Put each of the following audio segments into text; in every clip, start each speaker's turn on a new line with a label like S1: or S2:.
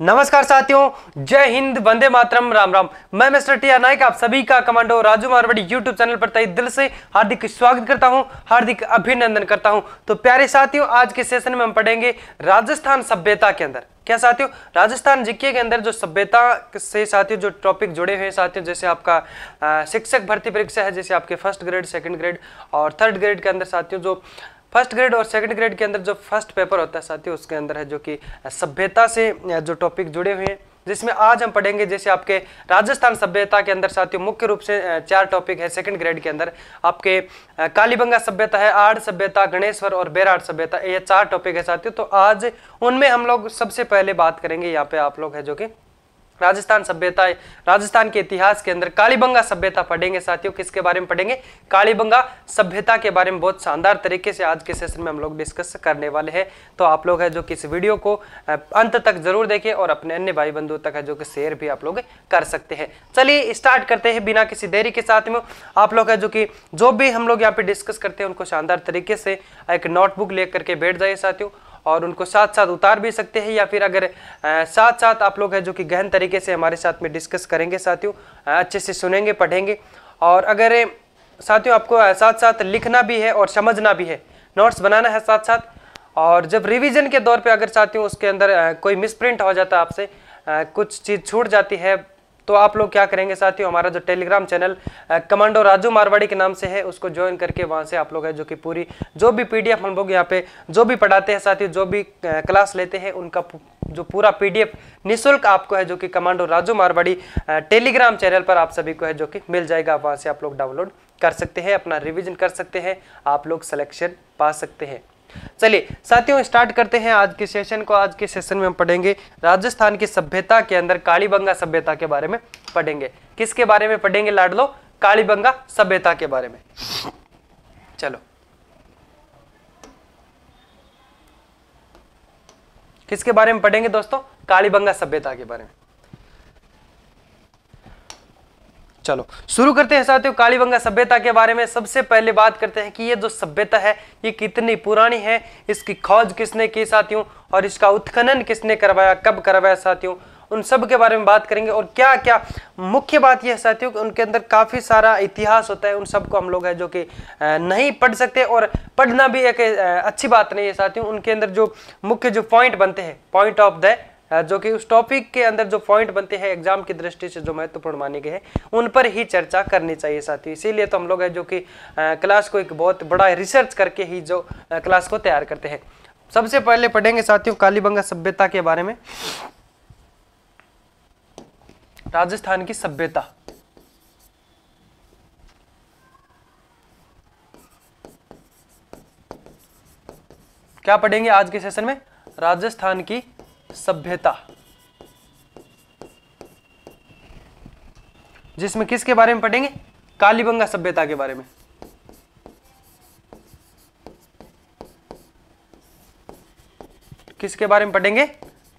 S1: नमस्कार साथियों, जय हिंद, वंदे मातरम, राम राम। मैं मिस्टर टी आर नायक आप सभी का commando Raju Marwari YouTube channel पर तहे दिल से हार्दिक स्वागत करता हूं, हार्दिक अभिनंदन करता हूं। तो प्यारे साथियों, आज के सेशन में हम पढ़ेंगे राजस्थान सभ्यता के अंदर। क्या साथियों, राजस्थान जीके के अंदर जो सभ्यता से साथियों जो टॉपिक जुड़े हुए हैं साथियों, जैसे आपका शिक्षक भर्ती परीक्षा है, जैसे आपके फर्स्ट ग्रेड, सेकंड ग्रेड और थर्ड ग्रेड के अंदर साथियों जो फर्स्ट ग्रेड और सेकंड ग्रेड के अंदर जो फर्स्ट पेपर होता है साथियों, उसके अंदर है जो कि सभ्यता से जो टॉपिक जुड़े हुए हैं, जिसमें आज हम पढ़ेंगे जैसे आपके राजस्थान सभ्यता के अंदर साथियों मुख्य रूप से 4 टॉपिक है। सेकंड ग्रेड के अंदर आपके कालीबंगा सभ्यता है, आड़ सभ्यता, गणेश्वर और बेराड़ सभ्यता, ये 4 टॉपिक है साथियों। तो आज उनमें हम लोग सबसे पहले बात करेंगे, यहाँ पे आप लोग है जो कि राजस्थान सभ्यता, राजस्थान के इतिहास के अंदर कालीबंगा सभ्यता पढ़ेंगे साथियों। किसके बारे में पढ़ेंगे? कालीबंगा सभ्यता के बारे में बहुत शानदार तरीके से आज के सेशन में हम लोग डिस्कस करने वाले हैं। तो आप लोग है जो कि इस वीडियो को अंत तक जरूर देखें और अपने अन्य भाई बंधुओं तक है जो कि शेयर भी आप लोग कर सकते हैं। चलिए स्टार्ट करते हैं बिना किसी देरी के साथ में। आप लोग है जो कि जो भी हम लोग यहाँ पे डिस्कस करते हैं उनको शानदार तरीके से एक नोटबुक लेकर के बैठ जाइए साथियों, और उनको साथ साथ उतार भी सकते हैं, या फिर अगर साथ साथ आप लोग है जो कि गहन तरीके से हमारे साथ में डिस्कस करेंगे साथियों, अच्छे से सुनेंगे, पढ़ेंगे। और अगर साथियों आपको साथ साथ लिखना भी है और समझना भी है, नोट्स बनाना है साथ साथ। और जब रिवीजन के दौर पे अगर साथियों उसके अंदर कोई मिसप्रिंट हो जाता है, आपसे कुछ चीज़ छूट जाती है, तो आप लोग क्या करेंगे साथियों, हमारा जो Telegram channel commando Raju Marwari के नाम से है, उसको ज्वाइन करके वहां से आप लोग है जो कि पूरी जो भी पीडीएफ हम लोग यहाँ पे जो भी पढ़ाते हैं साथियों, जो भी क्लास लेते हैं, उनका जो पूरा पीडीएफ निःशुल्क आपको है जो कि commando Raju Marwari Telegram channel पर आप सभी को है जो कि मिल जाएगा। वहां से आप लोग डाउनलोड कर सकते हैं, अपना रिविजन कर सकते हैं, आप लोग सिलेक्शन पा सकते हैं। चलिए साथियों स्टार्ट करते हैं आज के सेशन को। आज के सेशन में हम पढ़ेंगे राजस्थान की सभ्यता के अंदर कालीबंगा सभ्यता के बारे में पढ़ेंगे। किसके बारे में पढ़ेंगे लाडलो? कालीबंगा सभ्यता के बारे में। चलो किसके बारे में पढ़ेंगे दोस्तों? कालीबंगा सभ्यता के बारे में। चलो शुरू करते हैं साथियों कालीबंगा सभ्यता के बारे में। सबसे पहले बात करते हैं कि ये जो सभ्यता है ये कितनी पुरानी है, इसकी खोज किसने की साथियों, और इसका उत्खनन किसने करवाया, कब करवाया साथियों, उन सब के बारे में बात करेंगे। और क्या क्या मुख्य बात यह है साथियों कि उनके अंदर काफी सारा इतिहास होता है, उन सबको हम लोग है जो कि नहीं पढ़ सकते, और पढ़ना भी एक अच्छी बात नहीं है साथियों। उनके अंदर जो मुख्य जो पॉइंट बनते हैं, पॉइंट ऑफ द जो कि उस टॉपिक के अंदर जो पॉइंट बनते हैं एग्जाम की दृष्टि से जो महत्वपूर्ण माने गए हैं, उन पर ही चर्चा करनी चाहिए साथियों। इसीलिए तो हम लोग है जो कि क्लास को एक बहुत बड़ा रिसर्च करके ही जो क्लास को तैयार करते हैं। सबसे पहले पढ़ेंगे साथियों कालीबंगा सभ्यता के बारे में। राजस्थान की सभ्यता, क्या पढ़ेंगे आज के सेशन में? राजस्थान की सभ्यता, जिसमें किसके बारे में पढ़ेंगे? कालीबंगा सभ्यता के बारे में। किसके बारे में पढ़ेंगे?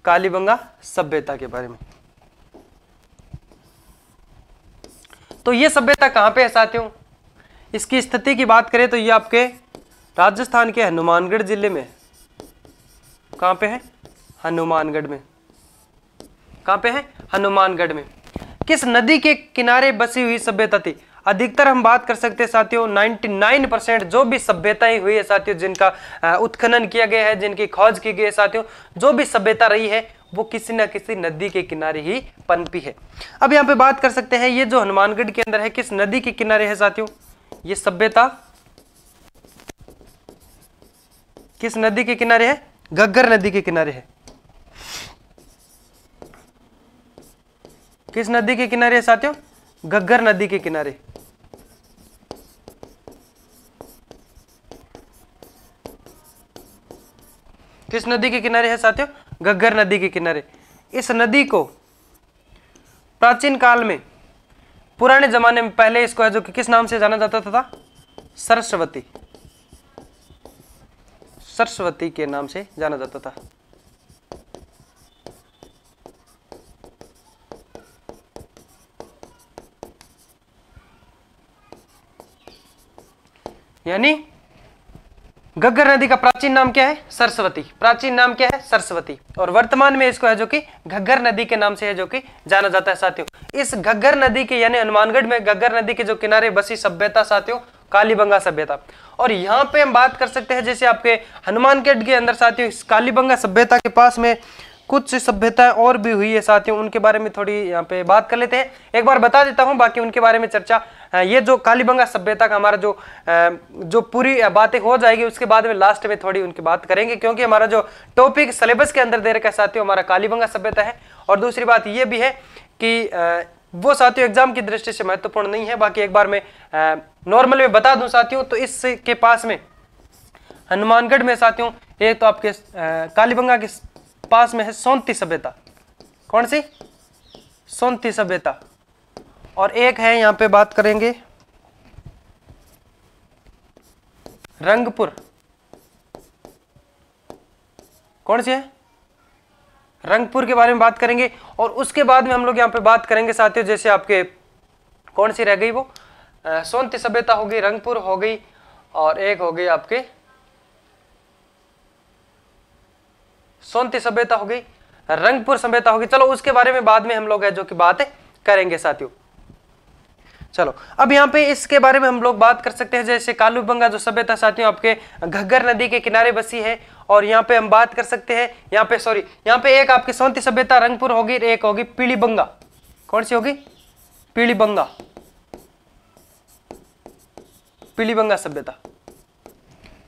S1: कालीबंगा सभ्यता के बारे में। तो ये सभ्यता कहां पे है साथियों? इसकी स्थिति की बात करें तो ये आपके राजस्थान के हनुमानगढ़ जिले में। कहां पे है? हनुमानगढ़ में। कहां पे है? हनुमानगढ़ में। किस नदी के किनारे बसी हुई सभ्यता थी? अधिकतर हम बात कर सकते हैं साथियों 99% जो भी सभ्यताएं हुई है साथियों, जिनका उत्खनन किया गया है, जिनकी खोज की गई है साथियों, जो भी सभ्यता रही है वो किसी न किसी नदी के किनारे ही पनपी है। अब यहाँ पे बात कर सकते हैं ये जो हनुमानगढ़ के अंदर है किस नदी के किनारे है साथियों? ये सभ्यता किस नदी के किनारे है? घग्गर नदी के किनारे है। किस नदी के किनारे है साथियों? घग्गर नदी के किनारे। किस नदी के किनारे है साथियों? घग्गर नदी के किनारे। इस नदी को प्राचीन काल में, पुराने जमाने में पहले इसको है जो कि किस नाम से जाना जाता था? सरस्वती। सरस्वती के नाम से जाना जाता था। यानी घग्गर नदी का प्राचीन नाम क्या है? सरस्वती। प्राचीन नाम क्या है? सरस्वती। और वर्तमान में इसको है जो कि घग्गर नदी के नाम से है जो कि जाना जाता है साथियों। इस घग्गर नदी के यानी हनुमानगढ़ में घग्गर नदी के जो किनारे बसी सभ्यता साथियों कालीबंगा सभ्यता। और यहाँ पे हम बात कर सकते हैं जैसे आपके हनुमानगढ़ के अंदर साथियों इस कालीबंगा सभ्यता के पास में कुछ सभ्यताएं और भी हुई है साथियों, उनके बारे में थोड़ी यहाँ पे बात कर लेते हैं। एक बार बता देता हूँ, बाकी उनके बारे में चर्चा ये जो कालीबंगा सभ्यता का हमारा जो पूरी बातें हो जाएगी उसके बाद में लास्ट में थोड़ी उनकी बात करेंगे, क्योंकि हमारा जो टॉपिक सिलेबस के अंदर दे रखा है साथियों हमारा कालीबंगा सभ्यता है। और दूसरी बात ये भी है कि वो साथियों एग्जाम की दृष्टि से महत्वपूर्ण नहीं है, बाकी एक बार मैं नॉर्मल में बता दूं साथियों। तो इसके पास में हनुमानगढ़ में साथियों एक तो आपके कालीबंगा के पास में है सोनती सभ्यता। कौन सी? सोनती सभ्यता। और एक है यहां पे बात करेंगे रंगपुर। कौन सी है? रंगपुर के बारे में बात करेंगे। और उसके बाद में हम लोग यहाँ पे बात करेंगे साथियों जैसे आपके कौन सी रह गई वो सोनती सभ्यता हो गई, रंगपुर हो गई, और एक हो गई आपके सोनती सभ्यता हो गई, रंगपुर सभ्यता होगी। चलो उसके बारे में बाद में हम लोग है जो कि बात करेंगे साथियों। चलो अब यहाँ पे इसके बारे में हम लोग बात कर सकते हैं जैसे कालीबंगा जो सभ्यता साथियों आपके घग्गर नदी के किनारे बसी है। और यहाँ पे हम बात कर सकते हैं यहाँ पे एक आपकी सोनती सभ्यता रंगपुर होगी, एक होगी पीलीबंगा। कौन सी होगी? पीलीबंगा। पीलीबंगा सभ्यता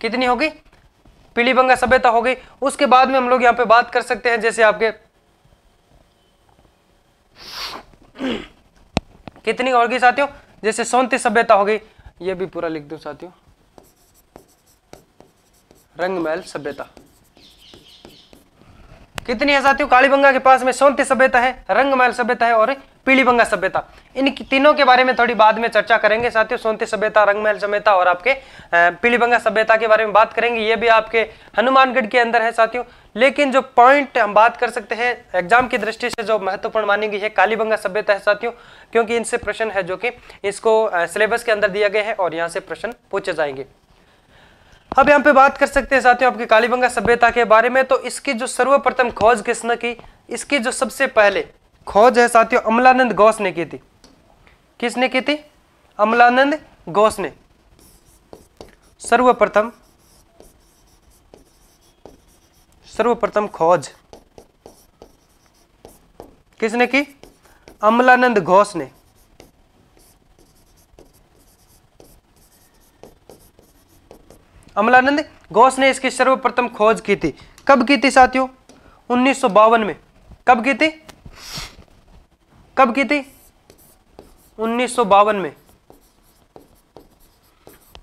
S1: कितनी होगी? पीलीबंगा सभ्यता हो गई। उसके बाद में हम लोग यहाँ पे बात कर सकते हैं जैसे आपके कितनी होगी साथियों? जैसे सोनती सभ्यता हो गई, ये भी पूरा लिख दूं साथियों, रंगमहल सभ्यता कितनी है साथियों? कालीबंगा के पास में सोनती सभ्यता है, रंगमहल सभ्यता है और पीलीबंगा सभ्यता। इन तीनों के बारे में थोड़ी बाद में चर्चा करेंगे साथियों। सोनती सभ्यता, रंगमहल सभ्यता और आपके पीलीबंगा सभ्यता के बारे में बात करेंगे। ये भी आपके हनुमानगढ़ के अंदर है साथियों। लेकिन जो पॉइंट हम बात कर सकते हैं एग्जाम की दृष्टि से जो महत्वपूर्ण मानी गई है कालीबंगा सभ्यता है साथियों, क्योंकि इनसे प्रश्न है जो कि इसको सिलेबस के अंदर दिया गया है और यहाँ से प्रश्न पूछे जाएंगे। अब यहाँ पे बात कर सकते हैं साथियों आपकी कालीबंगा सभ्यता के बारे में। तो इसकी जो सर्वप्रथम खोज किसने की? इसकी जो सबसे पहले खोज है साथियों अमलानंद घोष ने की थी। किसने की थी? अमलानंद घोष ने सर्वप्रथम खोज किसने की? अमलानंद घोष ने। अमलानंद घोष ने इसकी सर्वप्रथम खोज की थी। कब की थी साथियों? 1952 में। कब की थी? 1952 में।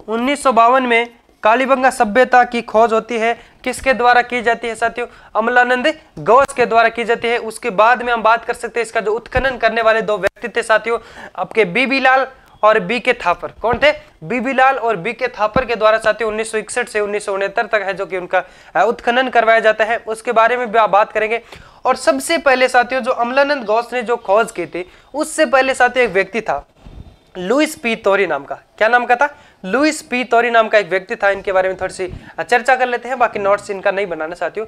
S1: 1952 में कालीबंगा सभ्यता की खोज होती है। किसके द्वारा की जाती है साथियों? अमलानंद घोष के द्वारा की जाती है। उसके बाद में हम बात कर सकते हैं इसका जो उत्खनन करने वाले दो व्यक्ति थे साथियों आपके बीबी लाल और बीके थापर। कौन थे? बीबी लाल और बीके थापर के द्वारा साथियों 1961 से 1969 तक है जो कि उनका उत्खनन करवाया जाता है। उसके बारे में भी आप बात करेंगे। और सबसे पहले साथियों जो अमलानंद घोष ने जो खोज की थी उससे पहले साथियों एक व्यक्ति था लुइस पी तोरी नाम का। क्या नाम का था? लुइस पी तोरी नाम का एक व्यक्ति था। इनके बारे में थोड़ी सी चर्चा कर लेते हैं, बाकी नोट्स इनका नहीं बनाना साथियों।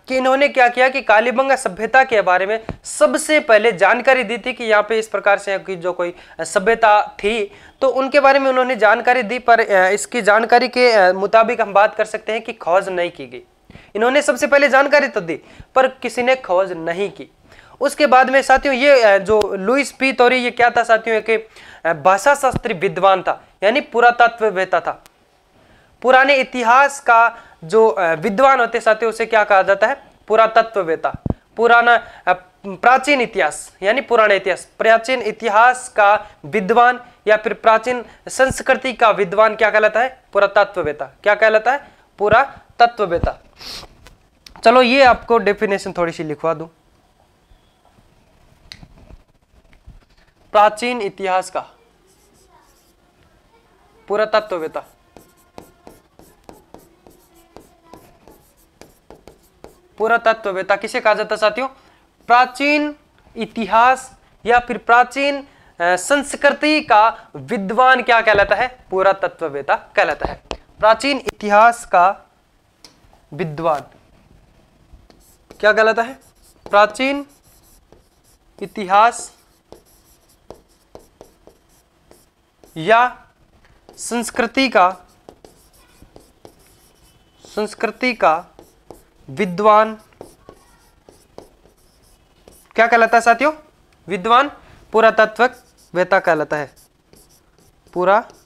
S1: कि इन्होंने क्या किया कि कालीबंगा सभ्यता के बारे में सबसे पहले जानकारी दी थी कि यहाँ पे इस प्रकार से कि जो कोई सभ्यता थी तो उनके बारे में उन्होंने जानकारी दी। पर इसकी जानकारी के मुताबिक हम बात कर सकते हैं कि खोज नहीं की गई। इन्होंने सबसे पहले जानकारी तो दी पर किसी ने खोज नहीं की। उसके बाद में साथियों ये जो लुइस पी तोरी ये क्या था साथियों? एक भाषा शास्त्री विद्वान था, यानी पुरातत्ववेत्ता था। पुराने इतिहास का जो विद्वान होते साथियों उसे क्या कहा जाता है? पुरातत्ववेत्ता। पुराना प्राचीन इतिहास यानी पुराना इतिहास, प्राचीन इतिहास का विद्वान या फिर प्राचीन संस्कृति का विद्वान क्या कहलाता है? पुरातत्ववेत्ता। क्या कहलाता है? पुरातत्ववेत्ता। चलो ये आपको डेफिनेशन थोड़ी सी लिखवा दूं। प्राचीन इतिहास का पुरातत्ववेत्ता। पुरातत्ववेत्ता किसे कहा जाता है साथियों? प्राचीन इतिहास या फिर प्राचीन संस्कृति का विद्वान क्या कहलाता है? पुरातत्ववेत्ता कहलाता है। प्राचीन इतिहास का विद्वान क्या कहलाता है? प्राचीन इतिहास या संस्कृति का विद्वान क्या कहलाता है साथियों? विद्वान पुरातत्ववेत्ता कहलाता है, पुरातत्ववेत्ता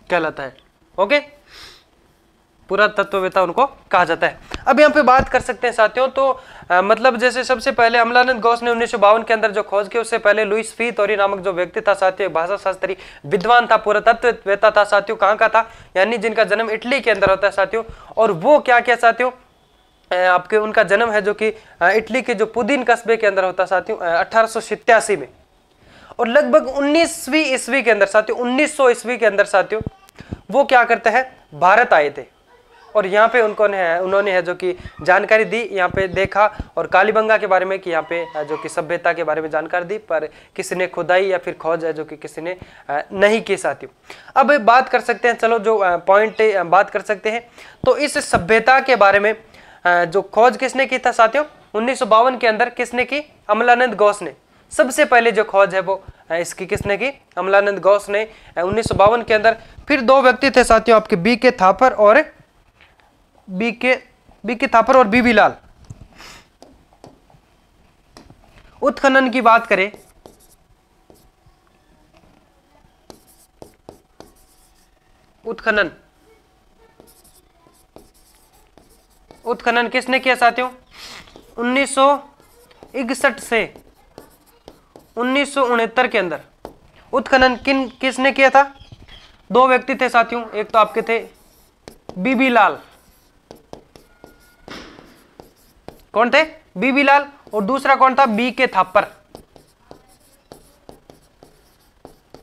S1: कहलाता है। ओके, पुरातत्ववेत्ता उनको कहा जाता है। अब यहाँ पे बात कर सकते हैं साथियों, तो मतलब जैसे सबसे पहले अमलानंद गौस ने 1952 के अंदर जो खोज की, उससे पहले लुईस फी तोरी नामक जो व्यक्ति था साथियों, भाषा शास्त्री विद्वान था, पुरातत्ववेत्ता था साथियों। कहाँ का था? यानी जिनका जन्म इटली के अंदर होता है साथियों। और वो क्या क्या साथियों, आपके उनका जन्म है जो कि इटली के जो पुदीन कस्बे के अंदर होता है साथियों 1887 में। और लगभग 19वीं ईस्वी के अंदर साथियों, 1900 ईस्वी के अंदर साथियों वो क्या करते हैं? भारत आए थे। और यहाँ पे उन्होंने है जो कि जानकारी दी, यहाँ पे देखा और कालीबंगा के बारे में कि यहाँ पे जो कि सभ्यता के बारे में जानकारी दी, पर किसी ने खुदाई या फिर खोज है जो कि किसी ने नहीं की साथियों। अब बात कर सकते हैं, चलो जो पॉइंट बात कर सकते हैं, तो इस सभ्यता के बारे में जो खोज किसने की था साथियों? 1952 के अंदर किसने की? अमलानंद गौस ने। सबसे पहले जो खोज है वो इसकी किसने की? अमलानंद गौस ने 1952 के अंदर। फिर दो व्यक्ति थे साथियों आपके, बी के थापर और बीबी लाल। उत्खनन की बात करें, उत्खनन किसने किया साथियों? 1961 से 1969 के अंदर उत्खनन किसने किया था? दो व्यक्ति थे साथियों, एक तो आपके थे बीबी लाल। कौन थे? बीबी लाल। और दूसरा कौन था? बी के थापर।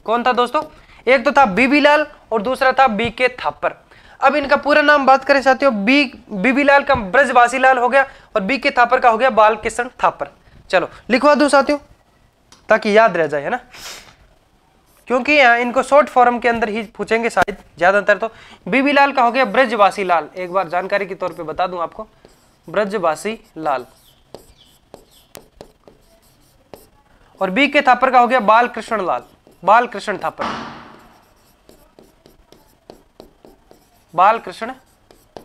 S1: कौन था दोस्तों? एक तो था बीबी लाल और दूसरा था बी के थापर। अब इनका पूरा नाम बात करें साथियों, बीबी लाल का ब्रजवासी लाल हो गया और बी के थापर का हो गया बालकृष्ण थापर। चलो लिखवा दूं साथियों ताकि याद रह जाए, है ना, क्योंकि इनको शॉर्ट फॉर्म के अंदर ही पूछेंगे शायद ज्यादातर। तो बीबी लाल का हो गया ब्रजवासी लाल, एक बार जानकारी के तौर पे बता दूं आपको, ब्रजवासी लाल। और बी के थापर का हो गया बालकृष्ण लाल, बालकृष्ण थापर, बालकृष्ण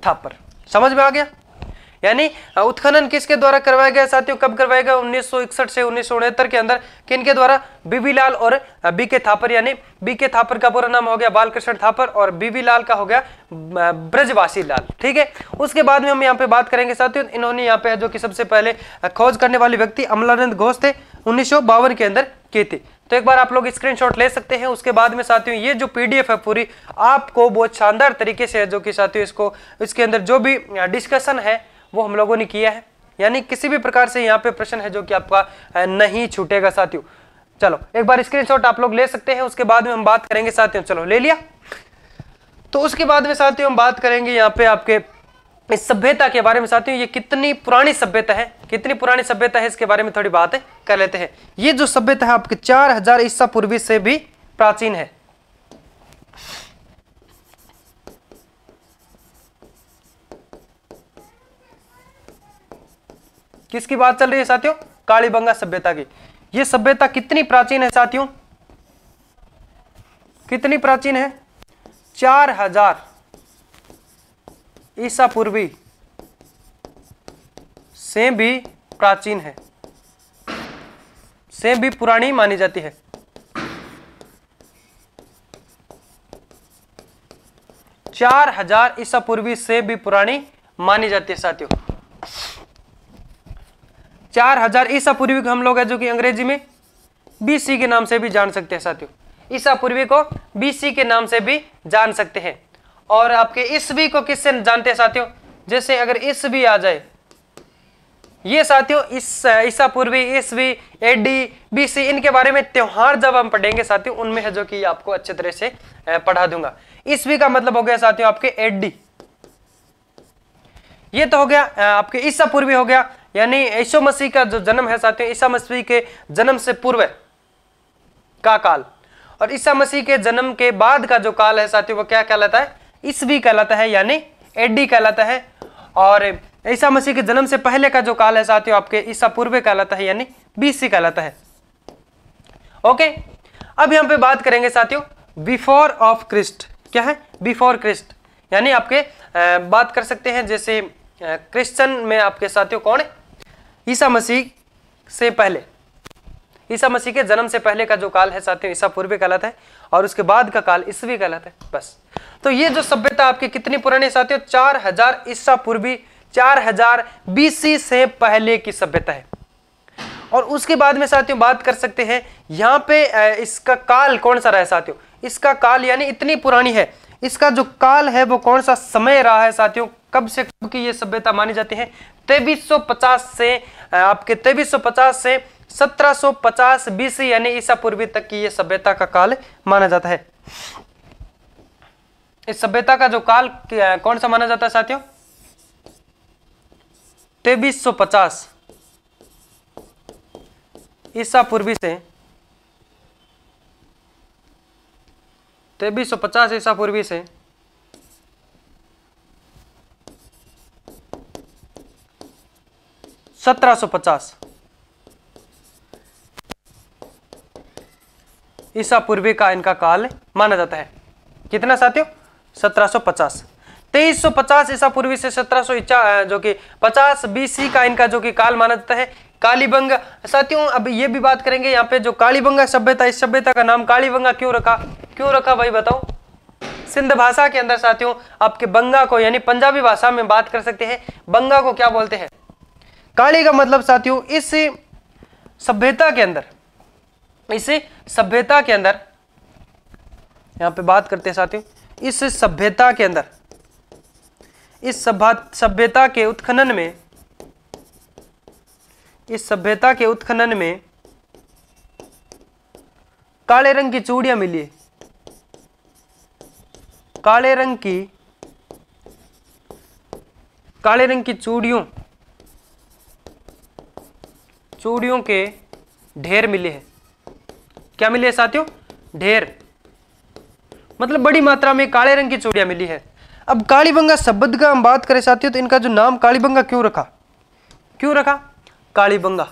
S1: थापर। समझ में आ गया? यानी उत्खनन किसके द्वारा करवाया गया साथियों? कब करवाया गया? 1961 से 1969 के अंदर। किनके द्वारा? बीबी लाल और बी के थापर। यानी बी के थापर का पूरा नाम हो गया बालकृष्ण थापर और बीबी लाल का हो गया ब्रजवासी लाल। ठीक है, उसके बाद में हम यहाँ पे बात करेंगे साथियों, इन्होंने यहाँ पे जो कि सबसे पहले खोज करने वाले व्यक्ति अमलानंद घोष थे, 1952 के अंदर किए थे। तो एक बार आप लोग स्क्रीनशॉट ले सकते हैं। उसके बाद में साथियों ये जो पीडीएफ है पूरी आपको बहुत शानदार तरीके से है जो कि साथियों इसके अंदर जो भी डिस्कशन है वो हम लोगों ने किया है, यानी किसी भी प्रकार से यहाँ पे प्रश्न है जो कि आपका नहीं छूटेगा साथियों। चलो एक बार स्क्रीनशॉट आप लोग ले सकते हैं। उसके बाद में हम बात करेंगे साथियों, चलो ले लिया। तो उसके बाद में साथियों हम बात करेंगे यहाँ पे आपके इस सभ्यता के बारे में साथियों, ये कितनी पुरानी सभ्यता है, कितनी पुरानी सभ्यता है इसके बारे में थोड़ी बातें कर लेते हैं। ये जो सभ्यता है आपके 4000 ईसा पूर्वी से भी प्राचीन है। किसकी बात चल रही है साथियों? कालीबंगा सभ्यता की। ये सभ्यता कितनी प्राचीन है साथियों? कितनी प्राचीन है? 4000 ईसा पूर्वी से भी प्राचीन है, से भी पुरानी मानी जाती है। चार 4000 ईसा पूर्वी से भी पुरानी मानी जाती है साथियों। 4000 ईसा पूर्वी को हम लोग है जो कि अंग्रेजी में बीसी के नाम से भी जान सकते हैं साथियों। ईसा पूर्वी को बीसी के नाम से भी जान सकते हैं। और आपके ईस्वी को किससे जानते हैं साथियों? जैसे अगर ईस्वी आ जाए, ये साथियों ईसा पूर्वी, ईस्वी, एडी, बीसी, इनके बारे में त्योहार जब हम पढ़ेंगे साथियों उनमें है जो कि आपको अच्छे तरह से पढ़ा दूंगा। ईस्वी का मतलब हो गया साथियों आपके एडी, ये तो हो गया आपके ईसा पूर्वी हो गया। यानी यीशु मसीह का जो जन्म है साथियों, ईसा मसीह के जन्म से पूर्व का काल, और ईसा मसीह के जन्म के बाद का जो काल है साथियों वो क्या कहलाता है? ईसवी कहलाता है, यानी एडी कहलाता है। और ईसा मसीह के जन्म से पहले का जो काल है साथियों आपके ईसा पूर्व कहलाता है, यानी बीसी कहलाता है। ओके, अब यहां पे बात करेंगे साथियों बिफोर ऑफ क्रिस्ट। क्या है? बिफोर क्रिस्ट, यानी आपके बात कर सकते हैं जैसे क्रिश्चियन में आपके साथियों कौन है? ईसा मसीह से पहले, ईसा मसीह के जन्म से पहले का जो काल है साथियों ईसा पूर्व कहलाता है, और उसके बाद का काल ईसवी कहलाता है। बस, तो ये जो सभ्यता आपकी कितनी पुरानी साथियों? 4000 ईसा पूर्वी, 4000 बीसी से पहले की सभ्यता है। और उसके बाद में साथियों बात कर सकते हैं यहाँ पे इसका काल कौन सा रहा है साथियों? इसका काल यानी इतनी पुरानी है, इसका जो काल है वो कौन सा समय रहा है साथियों? कब से कब की ये सभ्यता मानी जाती है? 2350 से आपके 2350 से 1750 बीसी यानी ईसा पूर्वी तक की ये सभ्यता का काल माना जाता है। इस सभ्यता का जो काल कौन सा माना जाता है साथियों? 2350 ईसा पूर्वी से 2350 ईसा पूर्वी से 1750 ईसा पूर्वी का इनका काल माना जाता है। कितना साथियों? 1750। 2350 ईसा पूर्वी से 1700 जो कि 50 बीसी का इनका जो कि काल माना जाता है। कालीबंगा साथियों, अब ये भी बात करेंगे यहाँ पे जो कालीबंगा सभ्यता, इस सभ्यता का नाम कालीबंगा क्यों रखा? क्यों रखा भाई बताओ? सिंध भाषा के अंदर साथियों आपके बंगा को, यानी पंजाबी भाषा में बात कर सकते हैं, बंगा को क्या बोलते हैं? काली का मतलब साथियों इस सभ्यता के अंदर, इस सभ्यता के अंदर यहाँ पे बात करते हैं साथियों, इस सभ्यता के अंदर, इस सभ्यता के उत्खनन में, इस सभ्यता के उत्खनन में काले रंग की चूड़ियां मिली है। काले रंग की चूड़ियों के ढेर मिले हैं। क्या मिले साथियों? ढेर, मतलब बड़ी मात्रा में काले रंग की चूड़ियां मिली है। अब कालीबंगा शब्द का हम बात करें साथियों तो इनका जो नाम कालीबंगा क्यों रखा? क्यों रखा कालीबंगा?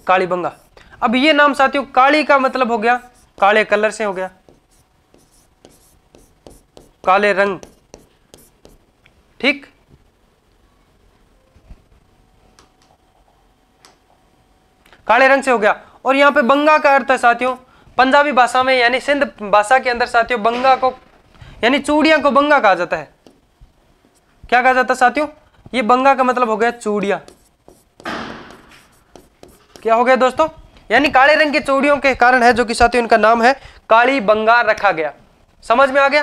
S1: कालीबंगा, अब ये नाम साथियों काली का मतलब हो गया काले कलर से हो गया, काले रंग, ठीक। काले रंग से हो गया। और यहां पे बंगा का अर्थ है साथियों पंजाबी भाषा में, यानी सिंध भाषा के अंदर साथियों बंगा को, यानी चूड़ियां को बंगा कहा जाता है। क्या कहा जाता है साथियों? ये बंगा का मतलब हो गया चूड़ियां। क्या हो गया दोस्तों? यानी काले रंग की चूड़ियों के कारण है जो कि साथियों इनका नाम है काली बंगा रखा गया। समझ में आ गया?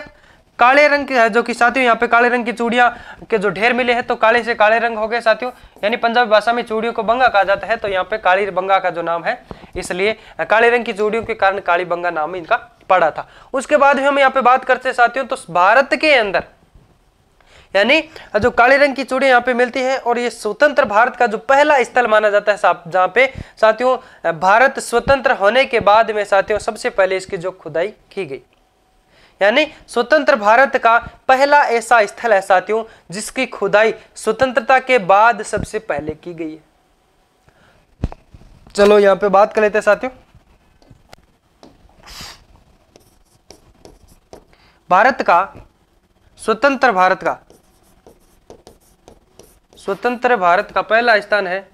S1: काले रंग के जो कि साथियों यहाँ पे काले रंग की चूड़ियां के जो ढेर मिले हैं तो काले से काले रंग हो गए साथियों, यानी पंजाबी भाषा में चूड़ियों को बंगा कहा जाता है, तो यहाँ पे काली बंगा का जो नाम है इसलिए काले रंग की चूड़ियों के कारण काली बंगा नाम इनका पड़ा था। उसके बाद हम यहाँ पे बात करते हैं साथियों तो भारत के अंदर, यानी जो काले रंग की चूड़ियां यहाँ पे मिलती है, और ये स्वतंत्र भारत का जो पहला स्थल माना जाता है जहाँ पे साथियों भारत स्वतंत्र होने के बाद में साथियों सबसे पहले इसकी जो खुदाई की गई, यानी स्वतंत्र भारत का पहला ऐसा स्थल है साथियों जिसकी खुदाई स्वतंत्रता के बाद सबसे पहले की गई है। चलो यहाँ पे बात कर लेते हैं साथियों भारत का, स्वतंत्र भारत का पहला स्थान है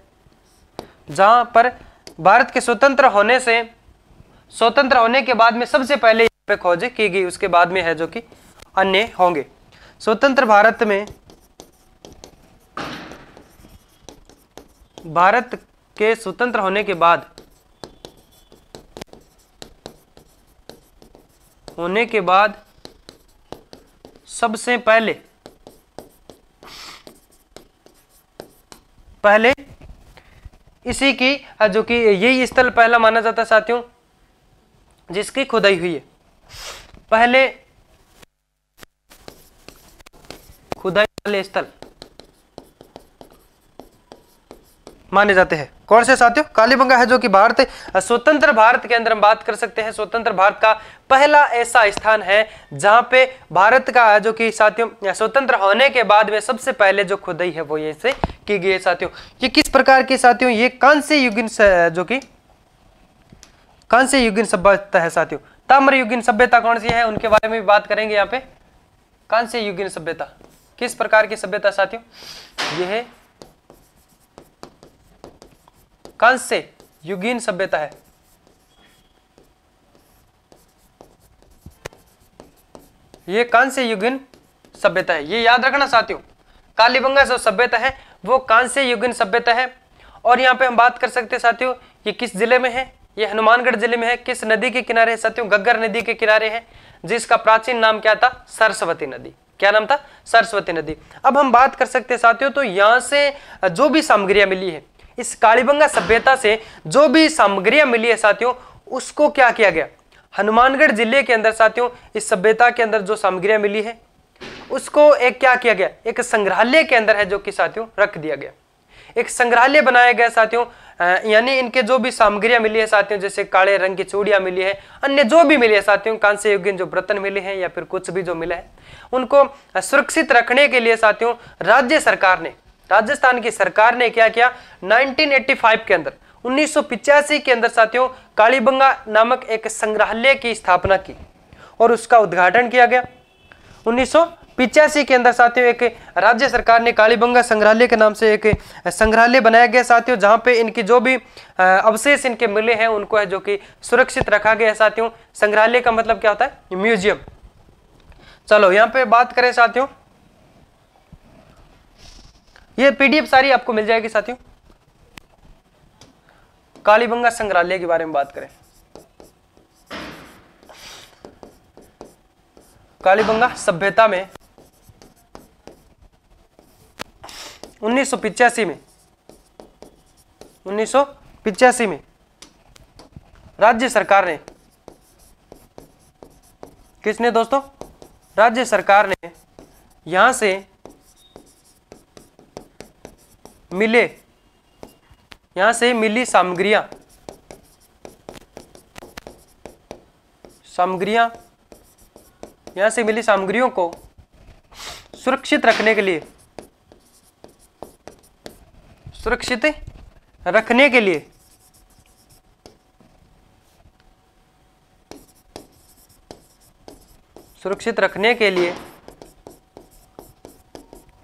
S1: जहां पर भारत के स्वतंत्र होने के बाद में सबसे पहले यहाँ पे खोज की गई, उसके बाद में है जो कि अन्य होंगे। स्वतंत्र भारत में, भारत के स्वतंत्र होने के बाद सबसे पहले इसी की जो कि यही स्थल पहला माना जाता है साथियों जिसकी खुदाई हुई है। स्थल माने जाते हैं। कौन से साथियों? कालीबंगा है जो कि भारत स्वतंत्र भारत के अंदर हम बात कर सकते हैं, स्वतंत्र भारत का पहला ऐसा स्थान है जहां पे भारत का जो कि साथियों स्वतंत्र होने के बाद में सबसे पहले जो खुदाई है वो ये से की गई है साथियों। ये किस प्रकार की साथियों? ये कांस्य युगीन जो कि कांस्य युगीन सभ्यता है साथियों। ताम्र युगीन सभ्यता कौन सी है उनके बारे में भी बात करेंगे यहाँ पे। कांस्य युगीन सभ्यता किस प्रकार की सभ्यता साथियों? यह है कांस्य युगीन सभ्यता है। ये कांस्य युगीन सभ्यता है, ये याद रखना साथियों। कालीबंगा जो सभ्यता है वो कांस्य युगीन सभ्यता है। और यहाँ पे हम बात कर सकते हैं साथियों, ये किस जिले में है? ये हनुमानगढ़ जिले में है। किस नदी के किनारे है साथियों? घग्गर नदी के किनारे है, जिसका प्राचीन नाम क्या था? सरस्वती नदी। क्या नाम था? सरस्वती नदी। अब हम बात कर सकते हैं साथियों, तो यहाँ से जो भी सामग्रियां मिली है, इस कालीबंगा सभ्यता से जो भी सामग्रियां मिली है साथियों, उसको क्या किया गया? हनुमानगढ़ जिले के अंदर साथियों इस सभ्यता के अंदर जो सामग्रियां मिली है उसको एक क्या किया गया? एक संग्रहालय के अंदर है जो कि साथियों रख दिया गया। एक संग्रहालय बनाया गया साथियों, यानी इनके जो भी सामग्रियां मिली है साथियों, जैसे काले रंग की चूड़ियां मिली है, अन्य जो भी मिली है साथियों, कांस्य युगीन जो बर्तन मिले हैं या फिर कुछ भी जो मिला है, उनको सुरक्षित रखने के लिए साथियों राज्य सरकार ने, राजस्थान की सरकार ने क्या किया? 1985 के अंदर 1985 के अंदर साथियों कालीबंगा नामक एक संग्रहालय की स्थापना की और उसका उद्घाटन किया गया। 1985 के अंदर साथियों एक राज्य सरकार ने कालीबंगा संग्रहालय के नाम से एक संग्रहालय बनाया गया साथियों, जहां पे इनकी जो भी अवशेष इनके मिले हैं उनको है जो कि सुरक्षित रखा गया है साथियों। संग्रहालय का मतलब क्या होता है? म्यूजियम। चलो यहाँ पे बात करें साथियों, ये पीडीएफ सारी आपको मिल जाएगी साथियों। कालीबंगा संग्रहालय के बारे में बात करें, कालीबंगा सभ्यता में 1985 में राज्य सरकार ने, किसने दोस्तों? राज्य सरकार ने यहां से मिली सामग्रियां यहां से मिली सामग्रियों को सुरक्षित रखने के लिए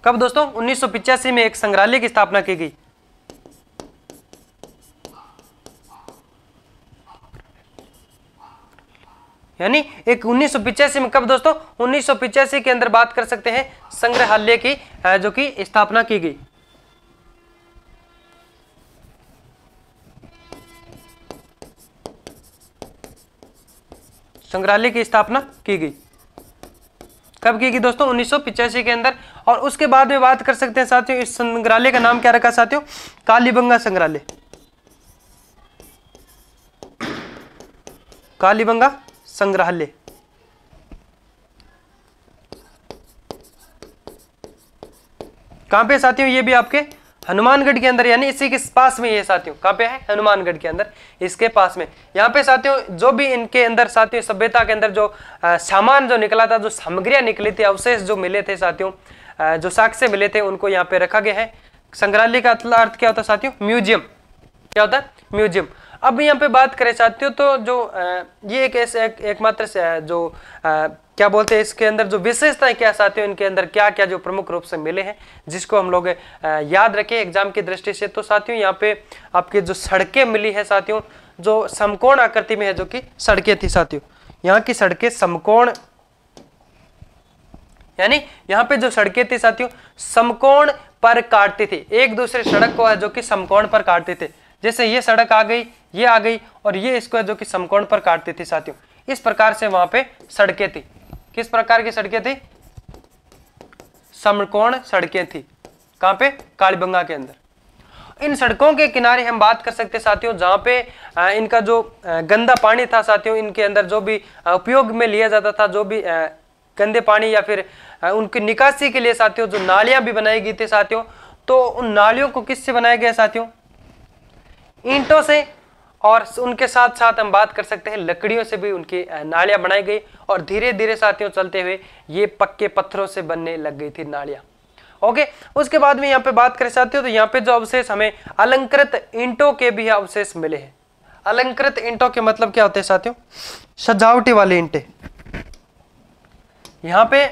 S1: कब दोस्तों? 1985 में एक संग्रहालय की स्थापना की गई। यानी एक 1985 में, कब दोस्तों? 1985 के अंदर बात कर सकते हैं संग्रहालय की जो कि स्थापना की गई। संग्रहालय की स्थापना की गई कब की गई दोस्तों? 1985 के अंदर। और उसके बाद में बात कर सकते हैं साथियों, इस संग्रहालय का नाम क्या रखा साथियों? कालीबंगा संग्रहालय। कालीबंगा संग्रहालय कहां पे साथियों? ये भी आपके हनुमानगढ़ के अंदर, यानी इसी के पास में ये साथियों। कहां पे है? हनुमानगढ़ के अंदर, इसके पास में। यहाँ पे साथियों जो भी इनके अंदर साथियों सभ्यता के अंदर जो सामान जो निकला था, जो सामग्रियां निकली थी, अवशेष जो मिले थे साथियों, जो साक्ष्य मिले थे, उनको यहाँ पे रखा गया है। संग्रहालय का अर्थ क्या होता है साथियों? म्यूजियम। क्या होता है? म्यूजियम। अब यहाँ पे बात करें साथियों, तो जो ये एक ऐसे एकमात्र जो क्या बोलते हैं, इसके अंदर जो विशेषताएं क्या साथियों, इनके अंदर क्या क्या जो प्रमुख रूप से मिले हैं जिसको हम लोग याद रखें एग्जाम की दृष्टि से। तो साथियों यहाँ पे आपके जो सड़कें मिली है साथियों, जो समकोण आकृति में है, जो कि सड़कें थी साथियों, यहाँ की सड़कें समकोण, यानी यहाँ पे जो सड़कें थी साथियों समकोण पर काटती थी, एक दूसरे सड़क को है जो कि समकोण पर काटते थे। जैसे ये सड़क आ गई, ये आ गई, और ये इसको है जो कि समकोण पर काटती थी साथियों। इस प्रकार से वहां पे सड़कें थी। किस प्रकार की सड़कें थी? समकोण सड़कें थी। कहां पे? कालीबंगा के अंदर। इन सड़कों के किनारे हम बात कर सकते साथियों, जहां पे इनका जो गंदा पानी था साथियों, इनके अंदर जो भी उपयोग में लिया जाता था, जो भी गंदे पानी या फिर उनकी निकासी के लिए साथियों जो नालियां भी बनाई गई थी साथियों, तो उन नालियों को किससे बनाया गया साथियों? ईंटों से। और उनके साथ साथ हम बात कर सकते हैं लकड़ियों से भी उनकी नालियां बनाई गई, और धीरे धीरे साथियों चलते हुए ये पक्के पत्थरों से बनने लग गई थी नालियां। ओके, उसके बाद में यहाँ पे बात करें साथियों तो यहाँ पे जो अवशेष हमें अलंकृत ईंटों के भी अवशेष मिले हैं। अलंकृत ईंटों के मतलब क्या होते हैं साथियों? सजावटी वाले ईंटें। यहाँ पे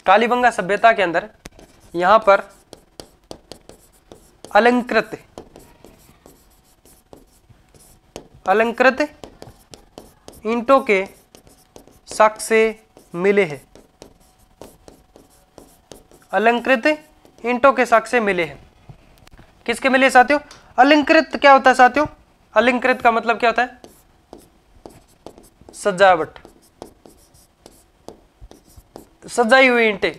S1: कालीबंगा सभ्यता के अंदर यहाँ पर अलंकृत ईंटों के साक्ष्य मिले हैं। अलंकृत ईंटों के साक्ष्य मिले हैं। किसके मिले साथियों? अलंकृत क्या होता है साथियों? अलंकृत का मतलब क्या होता है? सजावट, सजाई हुई ईंटें,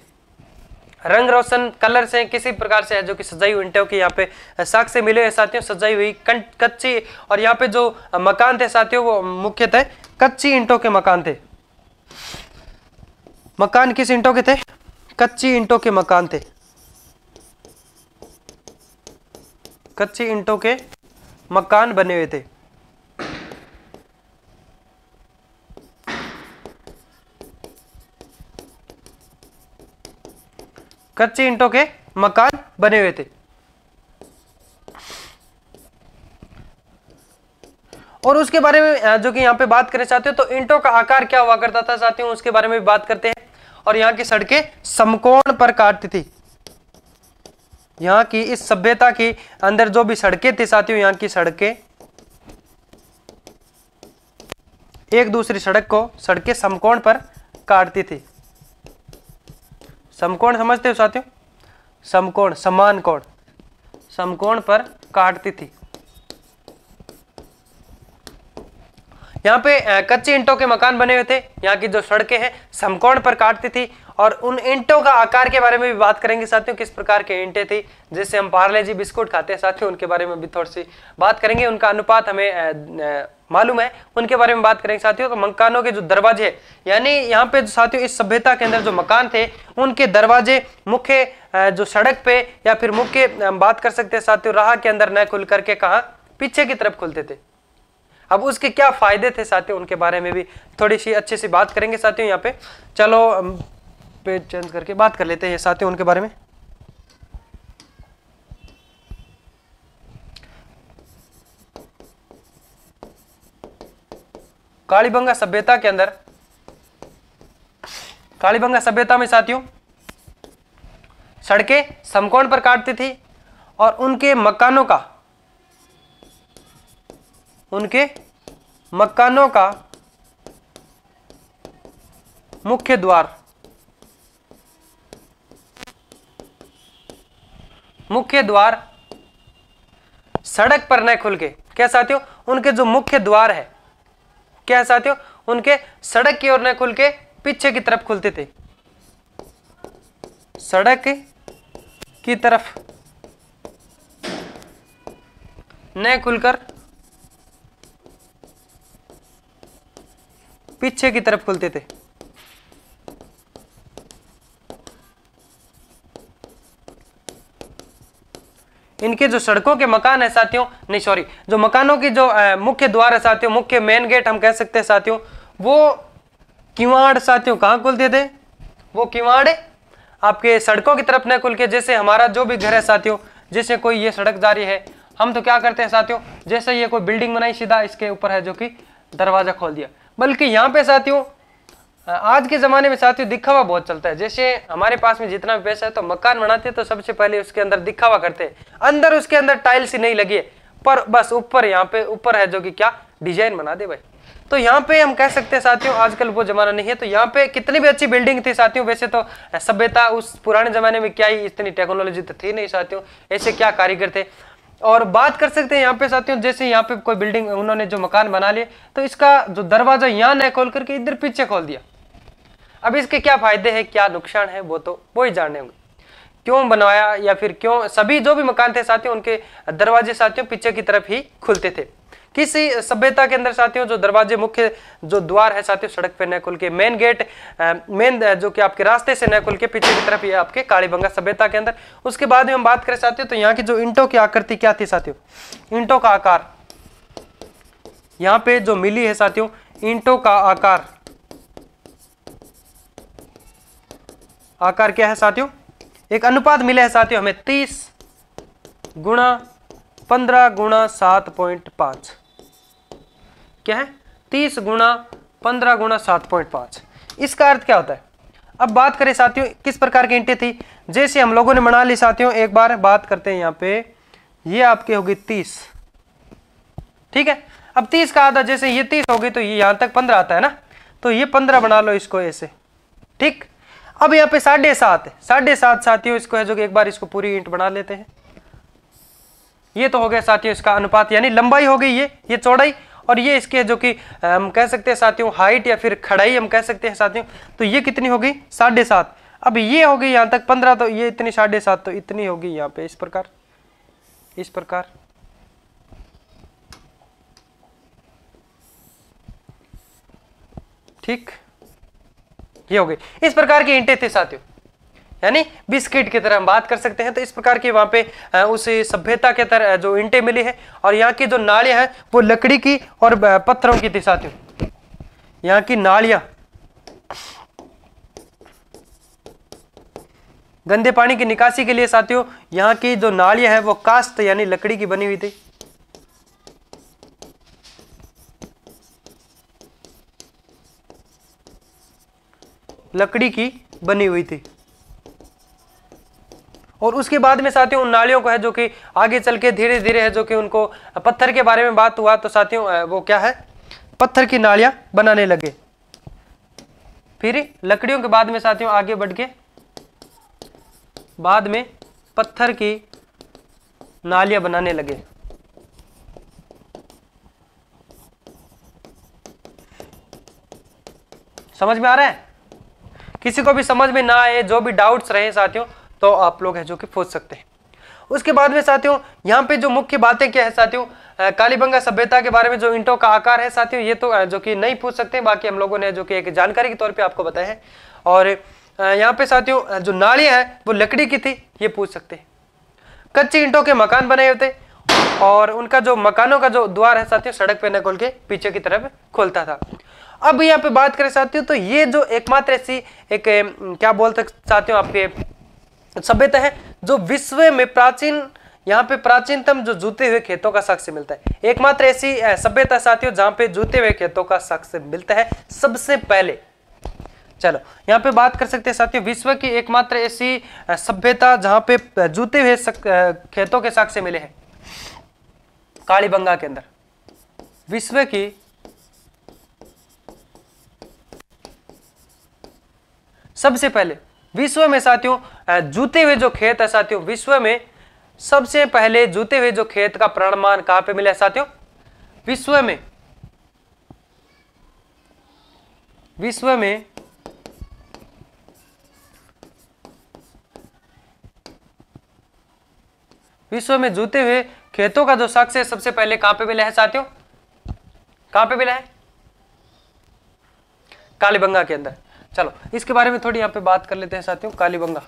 S1: रंग रोशन कलर से किसी प्रकार से है जो कि सजाई हुई ईंटों के यहाँ पे साक्ष्य मिले हैं साथियों। सजाई हुई कच्ची, और यहाँ पे जो मकान थे साथियों वो मुख्यतः कच्ची ईंटों के मकान थे। मकान किस ईंटों के थे? कच्ची ईंटों के मकान थे। कच्ची ईंटों के मकान बने हुए थे। कच्ची ईंटों के मकान बने हुए थे। और उसके बारे में जो कि यहाँ पे बात करें चाहते हो तो ईंटों का आकार क्या हुआ करता था साथियों, उसके बारे में भी बात करते हैं। और यहाँ की सड़कें समकोण पर काटती थी। यहाँ की इस सभ्यता की अंदर जो भी सड़कें थी साथियों, यहाँ की सड़कें एक दूसरी सड़कें समकोण पर काटती थी। समकोण समझते हो साथियों? समकोण, समान कोण, समकोण पर काटती थी। यहाँ पे कच्ची ईंटों के मकान बने हुए थे। यहाँ की जो सड़कें हैं समकोण पर काटती थी। और उन ईंटों का आकार के बारे में भी बात करेंगे साथियों, किस प्रकार के ईंटें थी। जैसे हम पार्ले जी बिस्कुट खाते हैं साथियों, उनके बारे में भी थोड़ी सी बात करेंगे। उनका अनुपात हमें मालूम है, उनके बारे में बात करेंगे साथियों। तो मकानों के जो दरवाजे, यानी यहाँ पे साथियों इस सभ्यता के अंदर जो मकान थे उनके दरवाजे मुख्य जो सड़क पे या फिर मुख्य बात कर सकते हैं साथियों राह के अंदर न खुल करके कहाँ, पीछे की तरफ खुलते थे। अब उसके क्या फायदे थे साथियों, उनके बारे में भी थोड़ी सी अच्छे से बात करेंगे साथियों। यहाँ पे चलो पेज चेंज करके बात कर लेते हैं साथियों उनके बारे में। कालीबंगा सभ्यता के अंदर, कालीबंगा सभ्यता में साथियों सड़कें समकोण पर काटती थी और उनके मकानों का मुख्य द्वार सड़क पर न खुल के, क्या साथियों, उनके जो मुख्य द्वार है क्या है साथियों, उनके सड़क की ओर न खुल के पीछे की तरफ खुलते थे। सड़क की तरफ न खुलकर पीछे की तरफ खुलते थे। इनके जो सड़कों के मकान है साथियों, नहीं सॉरी, जो मकानों की जो मुख्य द्वार है साथियों, मुख्य मेन गेट हम कह सकते हैं साथियों, वो किवाड़ साथियों कहाँ खुलते थे? वो किवाड़ आपके सड़कों की तरफ न खुल के, जैसे हमारा जो भी घर है साथियों, जैसे कोई ये सड़क जा रही है, हम तो क्या करते हैं साथियों, जैसे ये कोई बिल्डिंग बनाई सीधा इसके ऊपर है जो कि दरवाजा खोल दिया। बल्कि यहाँ पे साथियों आज के जमाने में साथियों दिखावा बहुत चलता है। जैसे हमारे पास में जितना भी पैसा है तो मकान बनाते तो सबसे पहले उसके अंदर दिखावा करते हैं, अंदर उसके अंदर टाइल्स ही नहीं लगी है पर बस ऊपर, यहाँ पे ऊपर है जो कि क्या डिजाइन बना दे भाई। तो यहाँ पे हम कह सकते हैं साथियों आजकल वो जमाना नहीं है। तो यहाँ पे कितनी भी अच्छी बिल्डिंग थी साथियों, वैसे तो सभ्यता उस पुराने जमाने में क्या ही इतनी टेक्नोलॉजी तो थी नहीं साथियों, ऐसे क्या कारीगर थे। और बात कर सकते हैं यहाँ पे साथियों, जैसे यहाँ पे कोई बिल्डिंग उन्होंने जो मकान बना लिए तो इसका जो दरवाजा यहाँ न खोल करके इधर पीछे खोल दिया। अब इसके क्या फायदे हैं क्या नुकसान है वो ही जानने होंगे, क्यों बनवाया या फिर क्यों सभी जो भी मकान थे साथियों उनके दरवाजे साथियों पीछे की तरफ ही खुलते थे। किसी सभ्यता के अंदर साथियों जो दरवाजे, मुख्य जो द्वार है साथियों सड़क पे न खुल के, मेन गेट, मेन जो कि आपके रास्ते से न खुल के पीछे की तरफ, ये आपके कालीबंगा सभ्यता के अंदर। उसके बाद में हम बात करें साथियों तो यहाँ की जो ईंटों की आकृति क्या थी साथियों, ईंटों का आकार यहाँ पे जो मिली है साथियों, ईंटों का आकार क्या है साथियों, एक अनुपात मिला है साथियों हमें 30 गुणा 15 गुणा 7.5, क्या है 30 गुणा 15 गुणा 7.5। इसका अर्थ क्या होता है? अब बात करें साथियों किस प्रकार की ईंटें थी, जैसे हम लोगों ने बना ली साथियों, एक बार बात करते हैं यहाँ पे, ये आपके होगी 30, ठीक है। अब 30 का आधा, जैसे ये 30 होगी तो ये यहां तक 15 आता है ना, तो ये 15 बना लो इसको ऐसे, ठीक। अब यहाँ पे 7.5 साथियों, इसको है जो कि एक बार इसको पूरी ईंट बना लेते हैं। ये तो हो गया साथियों इसका अनुपात, यानी लंबाई हो गई ये चौड़ाई, और ये इसके जो कि हम कह सकते हैं साथियों हाइट या फिर खड़ाई हम कह सकते हैं साथियों, तो ये कितनी होगी 7.5। अब ये होगी यहाँ तक 15, तो ये इतनी 7.5 तो इतनी होगी यहाँ पे इस प्रकार, ठीक, ये हो गई। इस प्रकार की ईंटें थी साथियों, यानी बिस्किट की तरह हम बात कर सकते हैं। तो इस प्रकार की वहां पे उस सभ्यता के तरह जो ईंटें मिली है, और यहाँ की जो नालियां हैं वो लकड़ी की और पत्थरों की थी साथियों। यहाँ की नालियां गंदे पानी की निकासी के लिए साथियों, यहाँ की जो नालियां हैं वो कास्ट यानी लकड़ी की बनी हुई थी। लकड़ी की बनी हुई थी। और उसके बाद में साथियों उन नालियों को है जो कि आगे चल के धीरे धीरे है जो कि उनको पत्थर के बारे में बात हुआ, तो साथियों वो क्या है, पत्थर की नालियां बनाने लगे। फिर लकड़ियों के बाद में साथियों आगे बढ़ के बाद में पत्थर की नालियां बनाने लगे। समझ में आ रहा है? किसी को भी समझ में ना आए, जो भी डाउट्स रहे साथियों, तो आप लोग है जो कि पूछ सकते हैं। उसके बाद में साथियों यहाँ पे जो मुख्य बातें क्या है साथियों, कालीबंगा सभ्यता के बारे में जो ईंटों का आकार है साथियों, ये तो जो कि नहीं पूछ सकते, बाकी हम लोगों ने जो कि एक जानकारी के तौर पे आपको बताया है। और यहाँ पे साथियों जो नालियां हैं वो लकड़ी की थी, ये पूछ सकते हैं। कच्ची ईंटों के मकान बने हुए थे, और उनका जो मकानों का जो द्वार है साथियों सड़क पे न खोल के पीछे की तरफ खोलता था। अब यहाँ पे बात करें साथियों तो ये जो एकमात्र ऐसी एक क्या बोलते साथियों आपके सभ्यता है जो विश्व में प्राचीन, यहाँ पे प्राचीनतम जो जूते हुए खेतों का साक्ष्य मिलता है। एकमात्र ऐसी सभ्यता साथियों जहाँ पे जूते हुए खेतों का साक्ष्य मिलता है सबसे पहले। चलो यहाँ पे बात कर सकते हैं साथियों विश्व की एकमात्र ऐसी सभ्यता जहाँ पे जूते हुए खेतों के साक्ष्य मिले हैं, कालीबंगा के अंदर। विश्व की सबसे पहले विश्व में साथियों जूते हुए जो खेत है साथियों, विश्व में सबसे पहले जूते हुए जो खेत का प्रमाण कहां पे मिला है साथियों? विश्व में जूते हुए खेतों का जो साक्ष्य सबसे पहले कहां पे मिला है साथियों? कहां पे मिला है? कालीबंगा के अंदर। चलो इसके बारे में थोड़ी यहाँ पे बात कर लेते हैं साथियों। कालीबंगा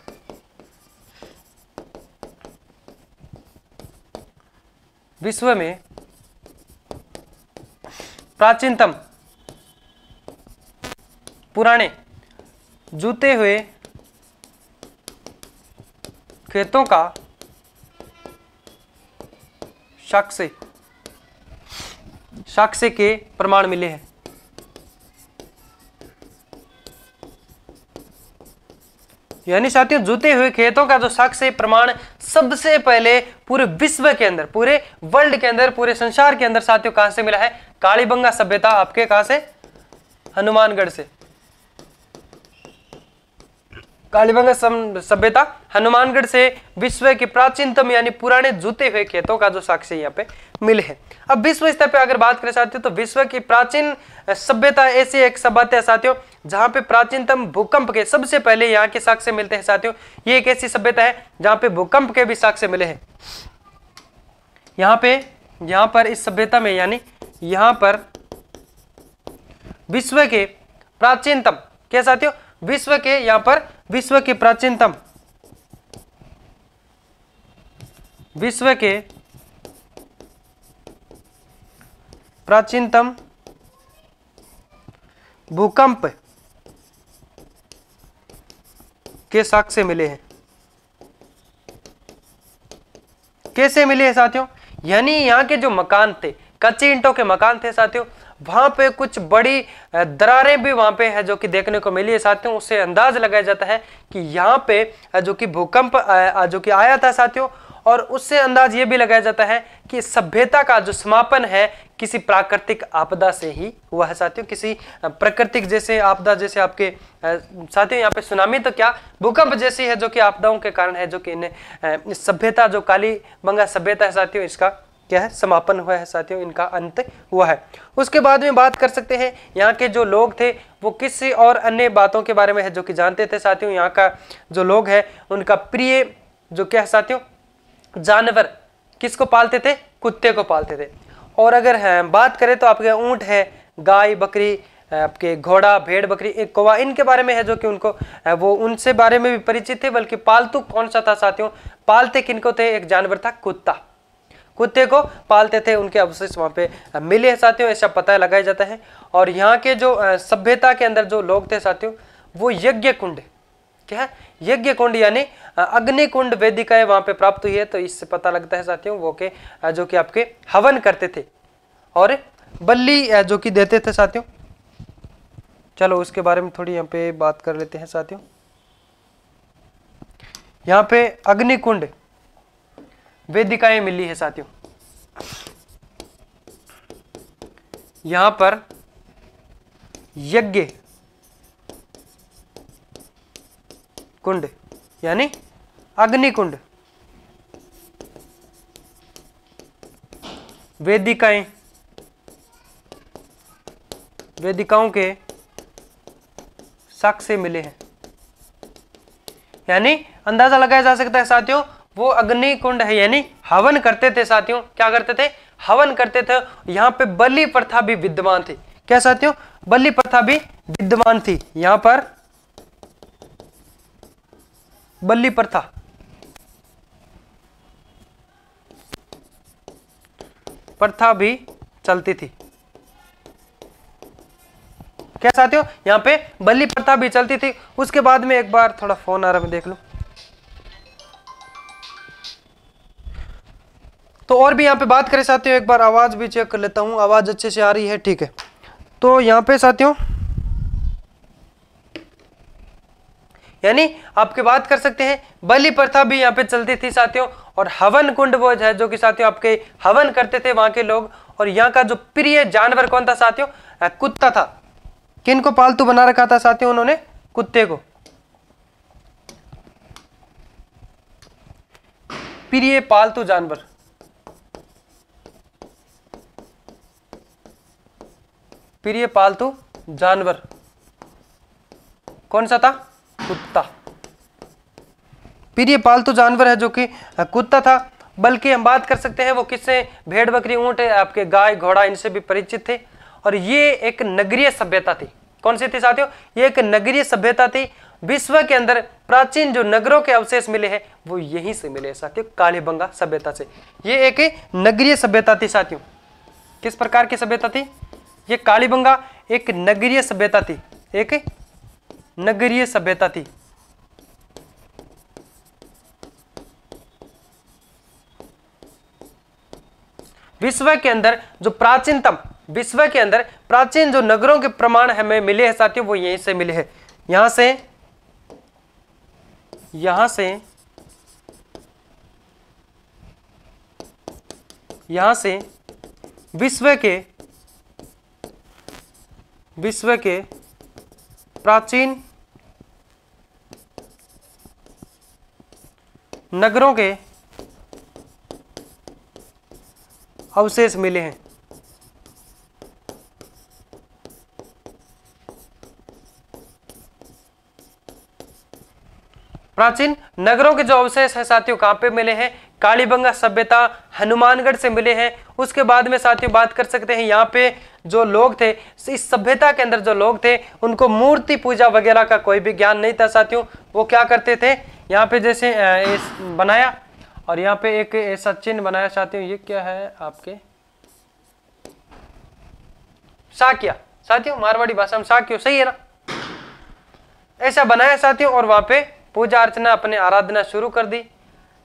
S1: विश्व में प्राचीनतम पुराने जूते हुए खेतों का साक्ष्य के प्रमाण मिले हैं। यानी साथियों जूते हुए खेतों का जो साक्ष्य प्रमाण सबसे पहले पूरे विश्व के अंदर, पूरे वर्ल्ड के अंदर, पूरे संसार के अंदर साथियों कहां से मिला है? कालीबंगा सभ्यता आपके कहां से? हनुमानगढ़ से। कालीबंगा सभ्यता हनुमानगढ़ से विश्व के प्राचीनतम यानी पुराने जूते हुए खेतों का जो साक्ष्य यहाँ पे मिले हैं। अब विश्व स्तर पे अगर बात करें साथियों तो विश्व की प्राचीन सभ्यता ऐसी एक सभ्यता है साथियों जहाँ पे प्राचीनतम भूकंप के सबसे पहले यहाँ के साक्ष्य मिलते हैं साथियों। ये एक ऐसी सभ्यता है जहाँ पे भूकंप के भी साक्ष्य मिले हैं। यहाँ पे यहां पर इस सभ्यता में, यानी यहां पर विश्व के प्राचीनतम, क्या साथियों, विश्व के, यहां पर विश्व के प्राचीनतम, विश्व के प्राचीनतम भूकंप के साक्ष्य मिले हैं। कैसे मिले हैं साथियों, यानी यहाँ के जो मकान थे, कच्चे ईंटों के मकान थे साथियों, वहां पे कुछ बड़ी दरारें भी वहां पे है जो कि देखने को मिली है साथियों। उससे अंदाज लगाया जाता है कि यहाँ पे जो कि भूकंप जो कि आया था साथियों, और उससे अंदाज ये भी लगाया जाता है कि सभ्यता का जो समापन है किसी प्राकृतिक आपदा से ही हुआ है साथियों। किसी प्राकृतिक जैसे आपदा, जैसे आपके साथियों यहाँ पे सुनामी तो क्या, भूकंप जैसी है जो कि आपदाओं के कारण है, जो कि इन्हें सभ्यता, जो कालीबंगा सभ्यता है साथियों, इसका क्या है, समापन हुआ है साथियों, इनका अंत हुआ है। उसके बाद में बात कर सकते हैं यहाँ के जो लोग थे वो किसी और अन्य बातों के बारे में है जो कि जानते थे साथियों। यहाँ का जो लोग है उनका प्रिय जो क्या है साथियों, जानवर किसको पालते थे, कुत्ते को पालते थे। और अगर बात करें तो आपके ऊंट है, गाय बकरी, आपके घोड़ा भेड़ बकरी, एक कौवा, इनके बारे में है जो कि उनको वो उनसे बारे में भी परिचित थे। बल्कि पालतू कौन सा था साथियों, पालते किनको थे, एक जानवर था कुत्ता, कुत्ते को पालते थे। उनके अवशेष वहां पे मिले हैं साथियों, ऐसा पता लगाया जाता है। और यहाँ के जो सभ्यता के अंदर जो लोग थे साथियों, वो यज्ञ कुंड, क्या है, यज्ञ कुंड यानी अग्नि कुंड वेदिकाएं वहां पे प्राप्त हुई है। तो इससे पता लगता है साथियों वो के जो कि आपके हवन करते थे और बलि जो कि देते थे साथियों। चलो उसके बारे में थोड़ी यहाँ पे बात कर लेते हैं साथियों। यहाँ पे अग्नि कुंड वेदिकाएं मिली है साथियों। यहां पर यज्ञ कुंड यानी अग्नि कुंड वेदिकाएं, वेदिकाओं के साक्ष्य मिले हैं। यानी अंदाजा लगाया जा सकता है साथियों वो अग्नि कुंड है, यानी हवन करते थे साथियों। क्या करते थे, हवन करते थे। यहां पे बलि प्रथा भी विद्यमान थी। क्या साथियों, बलि प्रथा भी विद्यमान थी। यहां पर बलि प्रथा भी चलती थी। क्या साथियों, यहां पे बलि प्रथा भी चलती थी। उसके बाद में एक बार थोड़ा फोन आ रहा है, मैं देख लूं। तो और भी यहाँ पे बात करें साथियों, एक बार आवाज भी चेक कर लेता हूं, आवाज अच्छे से आ रही है, ठीक है। तो यहाँ पे साथियों यानी आपके बात कर सकते हैं बलि प्रथा भी यहाँ पे चलती थी साथियों। और हवन कुंड वो है जो कि साथियों आपके हवन करते थे वहां के लोग। और यहाँ का जो प्रिय जानवर कौन था साथियों, कुत्ता था। किनको पालतू बना रखा था साथियों उन्होंने, कुत्ते को। प्रिय पालतू जानवर, प्रिय पालतू जानवर कौन सा था, कुत्ता। प्रिय पालतू जानवर है जो कि कुत्ता था। बल्कि हम बात कर सकते हैं वो किससे, भेड़ बकरी ऊंट आपके गाय घोड़ा इनसे भी परिचित थे। और ये एक नगरीय सभ्यता थी। कौन सी थी साथियों, ये एक नगरीय सभ्यता थी। विश्व के अंदर प्राचीन जो नगरों के अवशेष मिले हैं वो यहीं से मिले साथियों, कालीबंगा सभ्यता से। ये एक नगरीय सभ्यता थी साथियों। किस प्रकार की सभ्यता थी, ये कालीबंगा एक नगरीय सभ्यता थी, एक नगरीय सभ्यता थी। विश्व के अंदर जो प्राचीनतम, विश्व के अंदर प्राचीन जो नगरों के प्रमाण हमें मिले हैं साथियों वो यहीं से मिले हैं। यहां से विश्व के प्राचीन नगरों के अवशेष मिले हैं। प्राचीन नगरों के जो अवशेष है साथियों कहां पे मिले हैं, कालीबंगा सभ्यता हनुमानगढ़ से मिले हैं। उसके बाद में साथियों बात कर सकते हैं यहाँ पे जो लोग थे, इस सभ्यता के अंदर जो लोग थे उनको मूर्ति पूजा वगैरह का कोई भी ज्ञान नहीं था साथियों। वो क्या करते थे, यहाँ पे जैसे बनाया और यहाँ पे एक ऐसा चिन्ह बनाया साथियों, ये क्या है आपके साक्या साथियों, मारवाड़ी भाषा में साक्यो, सही है ना, ऐसा बनाया साथियों और वहां पे पूजा अर्चना अपने आराधना शुरू कर दी,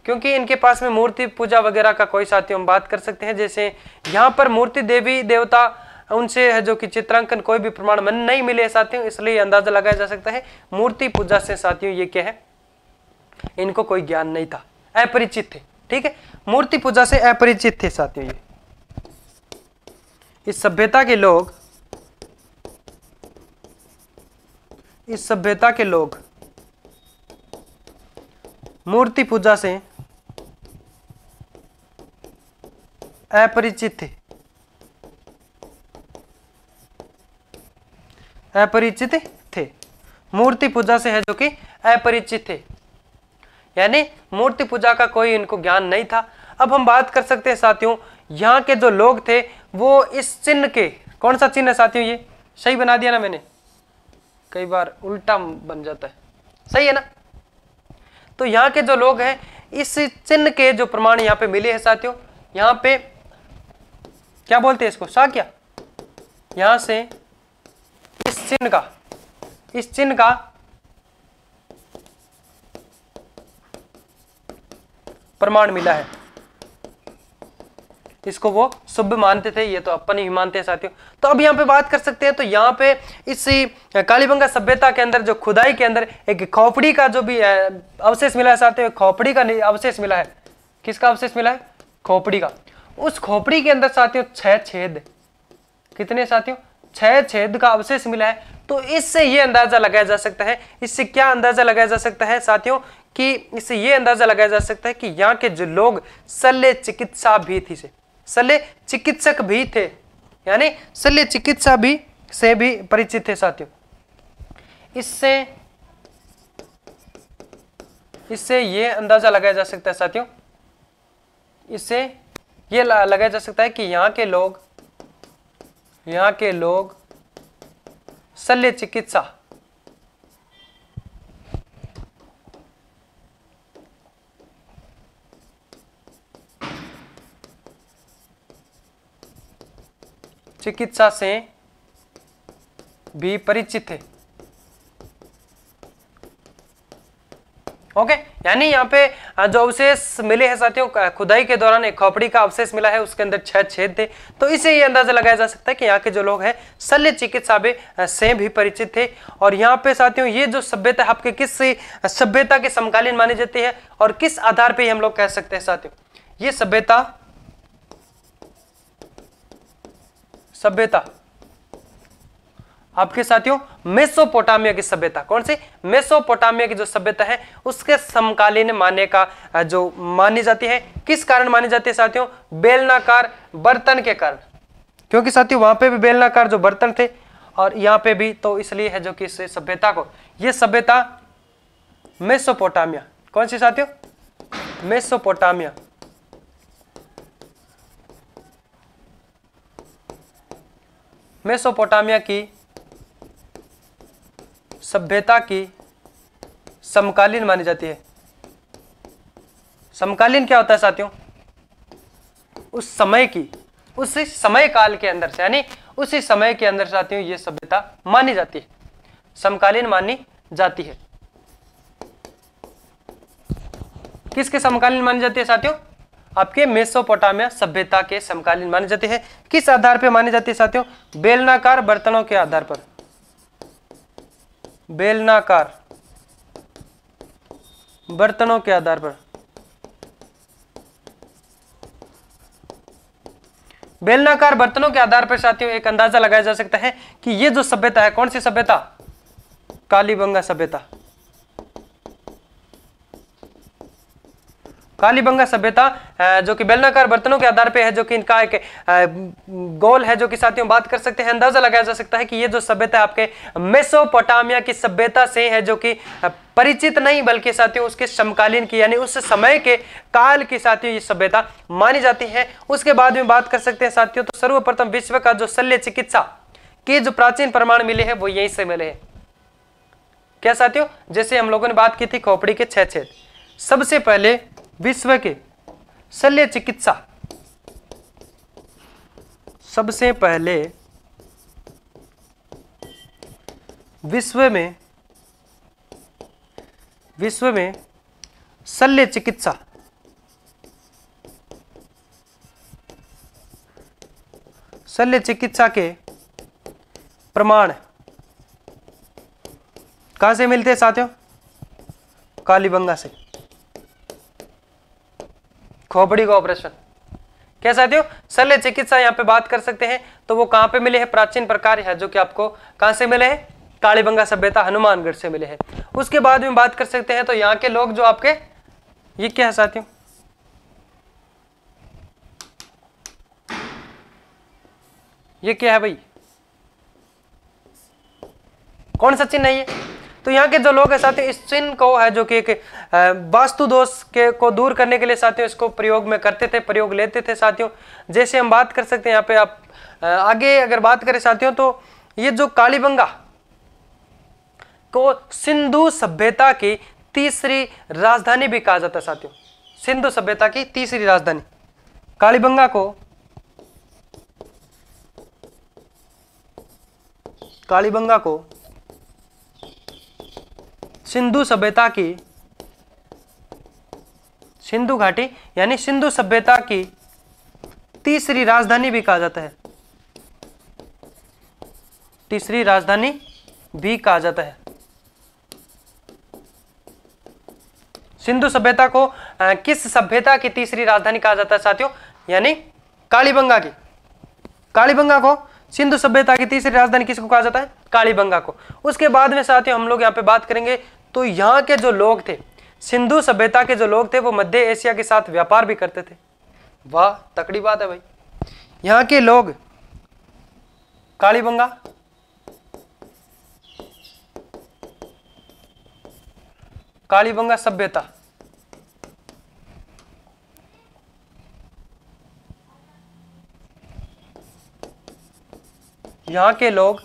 S1: क्योंकि इनके पास में मूर्ति पूजा वगैरह का कोई साथियों हम बात कर सकते हैं। जैसे यहाँ पर मूर्ति देवी देवता उनसे है जो कि चित्रांकन कोई भी प्रमाण मन नहीं मिले साथियों, इसलिए अंदाजा लगाया जा सकता है मूर्ति पूजा से साथियों ये क्या है, इनको कोई ज्ञान नहीं था, अपरिचित थे। ठीक है, मूर्ति पूजा से अपरिचित थे साथियों। ये इस सभ्यता के लोग, इस सभ्यता के लोग मूर्ति पूजा से अपरिचित थे, अपरिचित थे, मूर्ति पूजा से है जो कि अपरिचित थे, यानी मूर्ति पूजा का कोई इनको ज्ञान नहीं था। अब हम बात कर सकते हैं साथियों, यहाँ के जो लोग थे वो इस चिन्ह के, कौन सा चिन्ह है साथियों, ये सही बना दिया ना मैंने, कई बार उल्टा बन जाता है, सही है ना। तो यहाँ के जो लोग हैं इस चिन्ह के जो प्रमाण यहाँ पे मिले हैं साथियों, यहाँ पे क्या बोलते हैं इसको, साक्या, यहां से इस चिन्ह का प्रमाण मिला है, इसको वो शुभ मानते थे, ये तो अपन ही मानते हैं साथियों। तो अब यहाँ पे बात कर सकते हैं, तो यहाँ पे इस कालीबंगा सभ्यता के अंदर जो खुदाई के अंदर एक खोपड़ी का जो भी अवशेष मिला है साथियों, खोपड़ी का अवशेष मिला है, किसका अवशेष मिला है, खोपड़ी का। उस खोपड़ी के अंदर साथियों 6 छेद, कितने साथियों, 6 छेद का अवशेष मिला है। तो इससे ये अंदाजा लगाया जा सकता है, इससे क्या अंदाजा लगाया जा सकता है साथियों, कि इससे ये अंदाजा लगाया जा सकता है कि यहाँ के जो लोग शल्य चिकित्सा भी थी से, शल्य चिकित्सक भी थे, यानी शल्य चिकित्सा भी से भी परिचित थे साथियों। इससे ये अंदाजा लगाया जा सकता है साथियों, इससे ये लगाया जा सकता है कि यहाँ के लोग शल्य चिकित्सा से भी परिचित थे। ओके, यानी यहाँ पे जो अवशेष मिले हैं साथियों, खुदाई के दौरान एक खोपड़ी का अवशेष मिला है, उसके अंदर 6 छेद थे। तो इससे ये अंदाजा लगाया जा सकता है कि यहाँ के जो लोग हैं शल्य चिकित्सा से भी परिचित थे। और यहाँ पे साथियों ये जो सभ्यता आपके किस सभ्यता के समकालीन मानी जाती है और किस आधार पे हम लोग कह सकते हैं साथियों, ये सभ्यता आपके साथियों मेसोपोटामिया की सभ्यता, कौन सी, मेसोपोटामिया की जो सभ्यता है उसके समकालीन मानने का जो मानी जाती है, किस कारण मानी जाती है साथियों, बेलनाकार बर्तन के कारण, क्योंकि साथियों वहां पे भी बेलनाकार जो बर्तन थे और यहाँ पे भी, तो इसलिए है जो कि इस सभ्यता को, ये सभ्यता मेसोपोटामिया, कौन सी साथियों, मेसोपोटामिया, मेसोपोटामिया की सभ्यता की समकालीन मानी जाती है। समकालीन क्या होता है साथियों, उस समय की, उस समय काल के अंदर से, यानी उसी समय के अंदर साथियों ये सभ्यता मानी जाती है, समकालीन मानी जाती है। किसके समकालीन मानी जाती है साथियों, आपके मेसोपोटामिया सभ्यता के समकालीन मानी जाती है। किस आधार पर मानी जाती है साथियों, बेलनाकार बर्तनों के आधार पर, बेलनाकार बर्तनों के आधार पर, बेलनाकार बर्तनों के आधार पर साथियों एक अंदाजा लगाया जा सकता है कि ये जो सभ्यता है, कौन सी सभ्यता, कालीबंगा सभ्यता। कालीबंगा सभ्यता जो कि बेलनाकार बर्तनों के आधार पे है, जो कि इनका एक गोल है, जो कि साथियों बात कर सकते हैं, अंदाजा लगाया जा सकता है कि ये जो सभ्यता आपके मेसोपोटामिया की सभ्यता से है, जो कि परिचित नहीं बल्कि साथियों उसके समकालीन की यानी उस समय के काल की साथियों ये सभ्यता मानी जाती है। उसके बाद में बात कर सकते हैं साथियों, तो सर्वप्रथम विश्व का जो शल्य चिकित्सा के जो प्राचीन प्रमाण मिले हैं वो यहीं से मिले हैं। क्या साथियों, जैसे हम लोगों ने बात की थी खोपड़ी के 6 छेद, सबसे पहले विश्व के शल्य चिकित्सा, सबसे पहले विश्व में शल्य चिकित्सा के प्रमाण कहां से मिलते हैं साथियों? कालीबंगा से, खोपड़ी का ऑपरेशन। क्या साथियों, शल्य चिकित्सा यहां पे बात कर सकते हैं, तो वो कहां पे मिले हैं? प्राचीन प्रकार है जो कि आपको कहां से मिले हैं? कालीबंगा सभ्यता हनुमानगढ़ से मिले हैं। उसके बाद में बात कर सकते हैं, तो यहाँ के लोग जो आपके, ये क्या है साथियों? ये क्या है भाई? कौन सा चिन्ह है ये? तो यहाँ के जो लोग हैं साथियों, इस चिन्ह को है जो कि एक वास्तु दोष के को दूर करने के लिए साथियों इसको प्रयोग में करते थे, प्रयोग लेते थे साथियों। जैसे हम बात कर सकते हैं यहाँ पे, आप आगे अगर बात करें साथियों, तो ये जो कालीबंगा को सिंधु सभ्यता की तीसरी राजधानी भी कहा जाता है साथियों। सिंधु सभ्यता की तीसरी राजधानी कालीबंगा को, सिंधु सभ्यता की, सिंधु घाटी यानी सिंधु सभ्यता की तीसरी राजधानी भी कहा जाता है, तीसरी राजधानी भी कहा जाता है। सिंधु सभ्यता को किस सभ्यता की तीसरी राजधानी कहा जाता है साथियों? यानी कालीबंगा की। कालीबंगा को सिंधु सभ्यता की तीसरी राजधानी किसको कहा जाता है? कालीबंगा को। उसके बाद में साथियों हम लोग यहाँ पे बात करेंगे, तो यहाँ के जो लोग थे, सिंधु सभ्यता के जो लोग थे, वो मध्य एशिया के साथ व्यापार भी करते थे। वाह, तकड़ी बात है भाई। यहाँ के लोग कालीबंगा सभ्यता, यहाँ के लोग,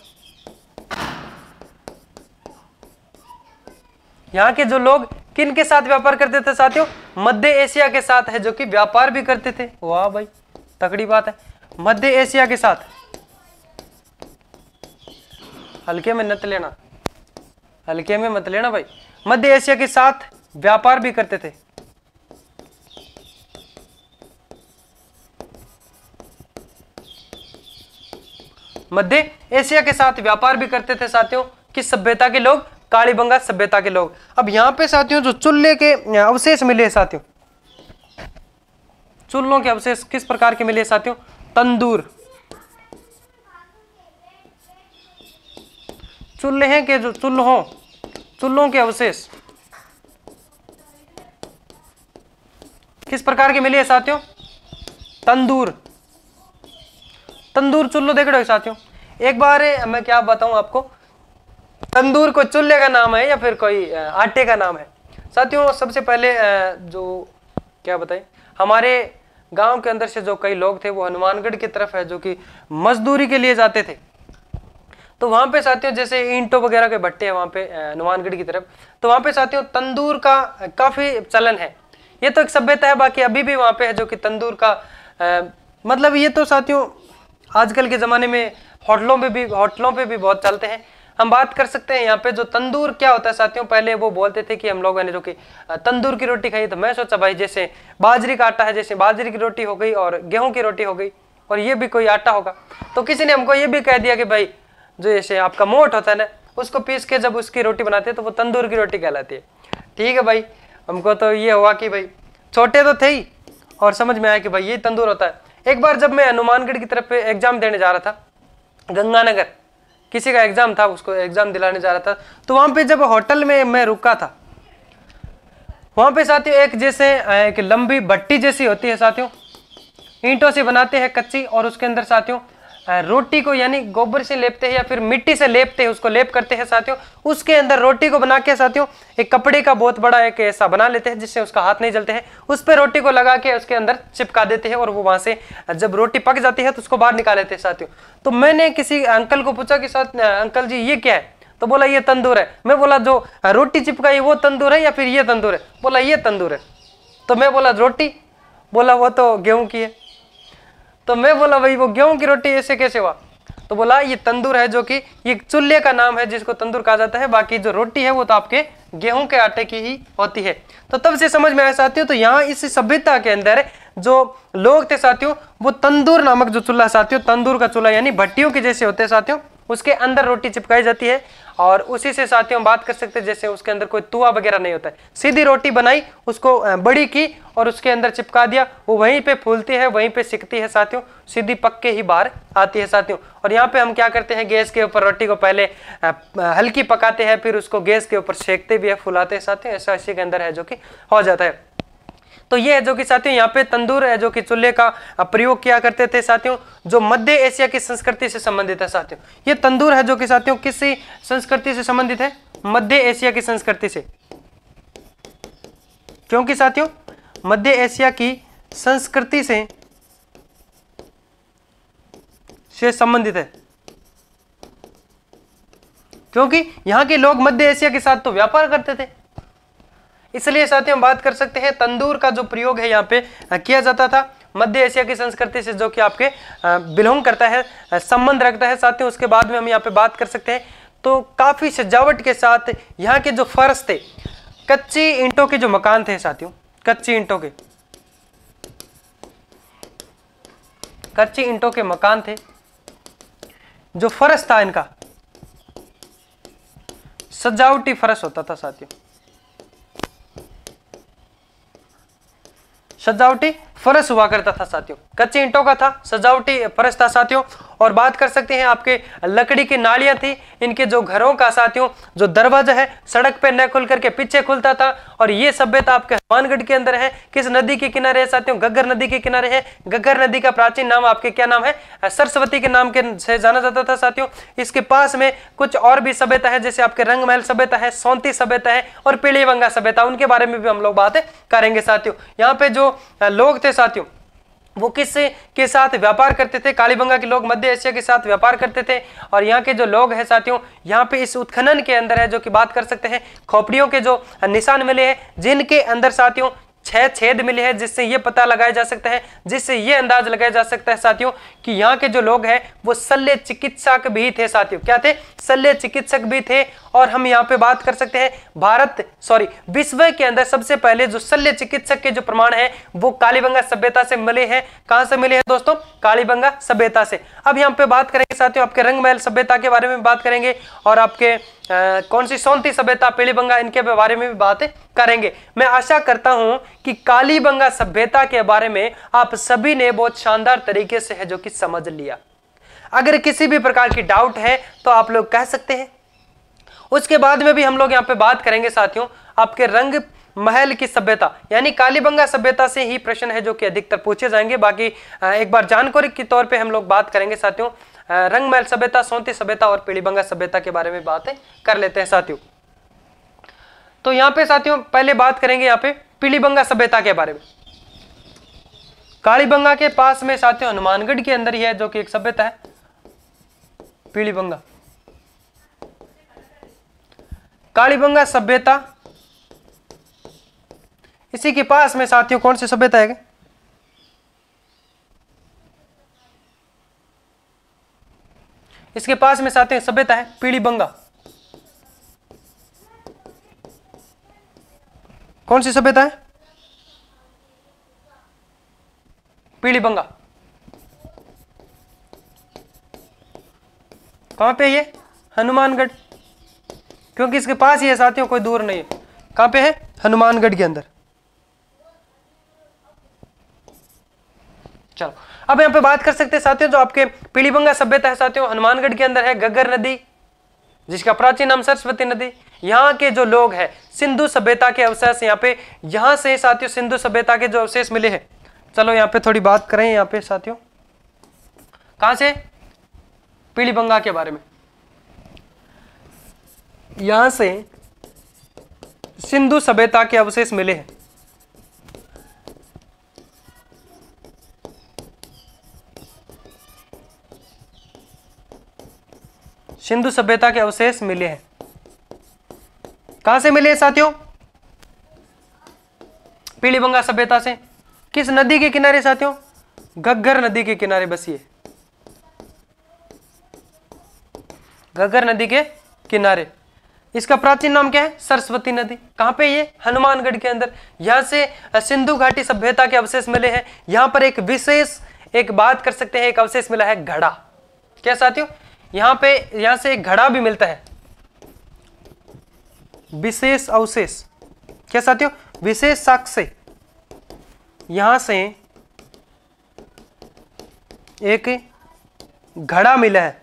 S1: यहाँ के जो लोग किन के साथ व्यापार करते थे साथियों? मध्य एशिया के साथ है, जो कि व्यापार भी करते थे। वाह भाई, तकड़ी बात है। मध्य एशिया के साथ, हल्के में मत लेना, हल्के में मत लेना भाई। मध्य एशिया के साथ व्यापार भी करते थे। मध्य एशिया के साथ व्यापार भी करते थे साथियों। किस सभ्यता के लोग? कालीबंगा सभ्यता के लोग। अब यहाँ पे साथियों जो चूल्हे के अवशेष मिले साथियों, चूल्हों के अवशेष किस प्रकार के मिले साथियों? तंदूर, चूल्हे के जो चूल्हों के अवशेष किस प्रकार के मिले साथियों? तंदूर चूल्हो देख रहे हो साथियों। एक बार मैं क्या बताऊं आपको, तंदूर को चूल्हे का नाम है या फिर कोई आटे का नाम है साथियों? सबसे पहले जो क्या बताएं, हमारे गांव के अंदर से जो कई लोग थे वो हनुमानगढ़ की तरफ है, जो कि मजदूरी के लिए जाते थे। तो वहां पे साथियों जैसे ईंटों वगैरह के भट्टे हैं वहां पे हनुमानगढ़ की तरफ, तो वहां पे साथियों तंदूर का काफी चलन है। ये तो एक सभ्यता है, बाकी अभी भी वहां पे है जो कि तंदूर का मतलब ये तो साथियों आजकल के ज़माने में होटलों पे भी बहुत चलते हैं। हम बात कर सकते हैं यहाँ पे जो तंदूर क्या होता है साथियों। पहले वो बोलते थे कि हम लोगों ने जो कि तंदूर की रोटी खाई, तो मैं सोचा भाई जैसे बाजरी का आटा है, जैसे बाजरी की रोटी हो गई और गेहूं की रोटी हो गई और ये भी कोई आटा होगा। तो किसी ने हमको ये भी कह दिया कि भाई जो जैसे आपका मोट होता है ना, उसको पीस के जब उसकी रोटी बनाते हैं तो वो तंदूर की रोटी कहलाती है। ठीक है भाई, हमको तो ये हुआ कि भाई छोटे तो थे ही और समझ में आया कि भाई ये तंदूर होता है। एक बार जब मैं हनुमानगढ़ की तरफ पे एग्जाम देने जा रहा था, गंगानगर किसी का एग्जाम था, उसको एग्जाम दिलाने जा रहा था, तो वहां पे जब होटल में मैं रुका था वहां पे साथियों एक जैसे एक लंबी भट्टी जैसी होती है साथियों, ईंटों से बनाते हैं कच्ची, और उसके अंदर साथियों रोटी को यानी गोबर से लेपते हैं या फिर मिट्टी से लेपते हैं, उसको लेप करते हैं साथियों। उसके अंदर रोटी को बना के साथियों एक कपड़े का बहुत बड़ा एक ऐसा बना लेते हैं जिससे उसका हाथ नहीं जलते हैं, उस पर रोटी को लगा के उसके अंदर चिपका देते हैं, और वो वहां से जब रोटी पक जाती है तो उसको बाहर निकाल लेते हैं साथियों। तो मैंने किसी अंकल को पूछा कि अंकल जी ये क्या है, तो बोला ये तंदूर है। मैं बोला जो रोटी चिपकाई वो तंदूर है या फिर ये तंदूर है, बोला ये तंदूर है। तो मैं बोला रोटी, बोला वो तो गेहूं की है। तो मैं बोला भाई वो गेहूं की रोटी ऐसे कैसे हुआ, तो बोला ये तंदूर है, जो कि ये चूल्हे का नाम है जिसको तंदूर कहा जाता है, बाकी जो रोटी है वो तो आपके गेहूं के आटे की ही होती है। तो तब से समझ में आया साथियों, तो यहाँ इस सभ्यता के अंदर जो लोग थे साथियों, वो तंदूर नामक जो चूल्हा साथियों, तंदूर का चूल्हा यानी भट्टियों के जैसे होते हैं साथियों, उसके अंदर रोटी चिपकाई जाती है, और उसी से साथियों बात कर सकते हैं जैसे उसके अंदर कोई तुआ वगैरह नहीं होता है, सीधी रोटी बनाई, उसको बड़ी की और उसके अंदर चिपका दिया, वो वहीं पे फूलती है, वहीं पे सिकती है साथियों, सीधी पक के ही बाहर आती है साथियों। और यहाँ पे हम क्या करते हैं, गैस के ऊपर रोटी को पहले हल्की पकाते हैं, फिर उसको गैस के ऊपर सेकते भी है, फुलाते हैं साथियों, ऐसा इसी के अंदर है जो कि हो जाता है। तो ये है जो कि साथियों यहाँ पे तंदूर है जो कि चूल्हे का प्रयोग किया करते थे साथियों, जो मध्य एशिया की संस्कृति से संबंधित है साथियों। ये तंदूर है जो कि साथियों किसी संस्कृति से संबंधित है, मध्य एशिया की संस्कृति से, क्योंकि साथियों मध्य एशिया की संस्कृति से संबंधित है, क्योंकि यहाँ के लोग मध्य एशिया के साथ तो व्यापार करते थे, इसलिए साथियों हम बात कर सकते हैं तंदूर का जो प्रयोग है यहाँ पे किया जाता था मध्य एशिया की संस्कृति से, जो कि आपके बिलोंग करता है, संबंध रखता है साथियों। उसके बाद में हम यहाँ पे बात कर सकते हैं, तो काफी सजावट के साथ यहाँ के जो फर्श थे, कच्ची ईंटों के जो मकान थे साथियों, कच्ची ईंटों के मकान थे, जो फर्श था इनका सजावटी फर्श होता था साथियों, सजावटी फर्श हुआ करता था साथियों, कच्ची ईंटों का था, सजावटी फर्श था साथियों। और बात कर सकते हैं आपके लकड़ी की नालियां थी, इनके जो घरों का साथियों जो दरवाजा है सड़क पे न खुल करके पीछे खुलता था। और ये सभ्यता आपके हनुमानगढ़ के अंदर है, किस नदी के किनारे है साथियों, घग्गर नदी के किनारे है। घग्गर नदी का प्राचीन नाम आपके क्या नाम है, सरस्वती के नाम के से जाना जाता था साथियों। इसके पास में कुछ और भी सभ्यता है, जैसे आपके रंगमहल सभ्यता है, सोंती सभ्यता है और पीलीबंगा सभ्यता, उनके बारे में भी हम लोग बात करेंगे साथियों। यहाँ पे जो लोग थे साथियों वो किस के साथ व्यापार करते थे, कालीबंगा के लोग मध्य एशिया के साथ व्यापार करते थे। और यहाँ के जो लोग हैं साथियों, यहाँ पे इस उत्खनन के अंदर है जो कि बात कर सकते हैं, खोपड़ियों के जो निशान मिले हैं, जिनके अंदर साथियों 6 छेद मिले हैं, जिससे ये पता लगाया जा सकता है, जिससे ये अंदाज लगाया जा सकता है साथियों कि यहाँ के जो लोग हैं वो शल्य चिकित्सक भी थे साथियों। क्या थे, शल्य चिकित्सक भी थे। और हम यहाँ पे बात कर सकते हैं विश्व के अंदर सबसे पहले जो शल्य चिकित्सक के जो प्रमाण है वो कालीबंगा सभ्यता से मिले हैं। कहां से मिले हैं दोस्तों, कालीबंगा सभ्यता से। अब यहाँ पे बात करेंगे साथियों आपके रंगमहल सभ्यता के बारे में बात करेंगे, और आपके कौन सी सोंती सभ्यता, पीलीबंगा, इनके बारे में भी बात करेंगे। मैं आशा करता हूं कि कालीबंगा सभ्यता के बारे में आप सभी ने बहुत शानदार तरीके से है जो कि समझ लिया। अगर किसी भी प्रकार की डाउट है तो आप लोग कह सकते हैं। उसके बाद में भी हम लोग यहाँ पे बात करेंगे साथियों आपके रंग महल की सभ्यता, यानी कालीबंगा सभ्यता से ही प्रश्न है जो कि अधिकतर पूछे जाएंगे। बाकी एक बार जानकारी के तौर पे हम लोग बात करेंगे साथियों रंगमहल सभ्यता, सोंती सभ्यता और पीलीबंगा सभ्यता के बारे में बातें कर लेते हैं साथियों। तो यहाँ पे साथियों पहले बात करेंगे यहाँ पे पीलीबंगा सभ्यता के बारे में। कालीबंगा के पास में साथियों हनुमानगढ़ के अंदर ही है जो कि एक सभ्यता है पीलीबंगा। कालीबंगा सभ्यता, इसी के पास में साथियों कौन सी सभ्यता है, इसके पास में साथियों सभ्यता है पीलीबंगा। कौन सी सभ्यता है, पीलीबंगा। कहां पे ये, हनुमानगढ़, क्योंकि इसके पास ही है साथियों, कोई दूर नहीं है। कहां पे है, हनुमानगढ़ के अंदर। चलो अब यहाँ पे बात कर सकते हैं साथियों जो आपके पीलीबंगा सभ्यता है साथियों हनुमानगढ़ के अंदर है। घग्गर नदी, जिसका प्राचीन नाम सरस्वती नदी। यहाँ के जो लोग हैं सिंधु सभ्यता के अवशेष यहाँ से साथियों सिंधु सभ्यता के जो अवशेष मिले हैं। चलो यहाँ पे थोड़ी बात करें यहाँ पे साथियों, कहां से, पीलीबंगा के बारे में। यहां से सिंधु सभ्यता के अवशेष मिले हैं। सिंधु सभ्यता के अवशेष मिले हैं। कहां से मिले साथियों, पीलीबंगा सभ्यता से। किस नदी के किनारे साथियों, घग्गर नदी के किनारे बसी है, घग्गर नदी के किनारे। इसका प्राचीन नाम क्या है, सरस्वती नदी। कहां पे ये, हनुमानगढ़ के अंदर। यहां से सिंधु घाटी सभ्यता के अवशेष मिले हैं। यहां पर एक विशेष एक बात कर सकते हैं, एक अवशेष मिला है घड़ा। क्या साथियों, यहां से एक घड़ा भी मिलता है, विशेष अवशेष। क्या साथियों, विशेष साक्ष्य। यहां से एक घड़ा मिला है।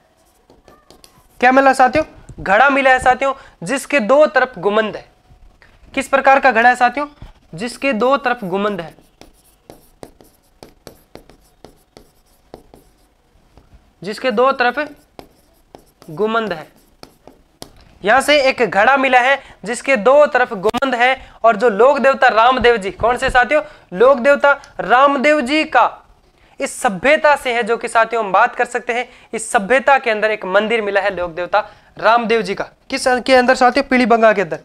S1: क्या मिला साथियों, घड़ा मिला है साथियों, जिसके दो तरफ गुंबद है। किस प्रकार का घड़ा है साथियों, जिसके दो तरफ गुंबद है, जिसके दो तरफ गुंबद है। यहां से एक घड़ा मिला है जिसके दो तरफ गुंबद है, और जो लोक देवता रामदेव जी, कौन से साथियों, लोक देवता रामदेव जी का इस सभ्यता से है, जो कि साथियों हम बात कर सकते हैं। इस सभ्यता के अंदर एक मंदिर मिला है लोक देवता रामदेव जी का। किस के अंदर साथियों, पीलीबंगा के अंदर।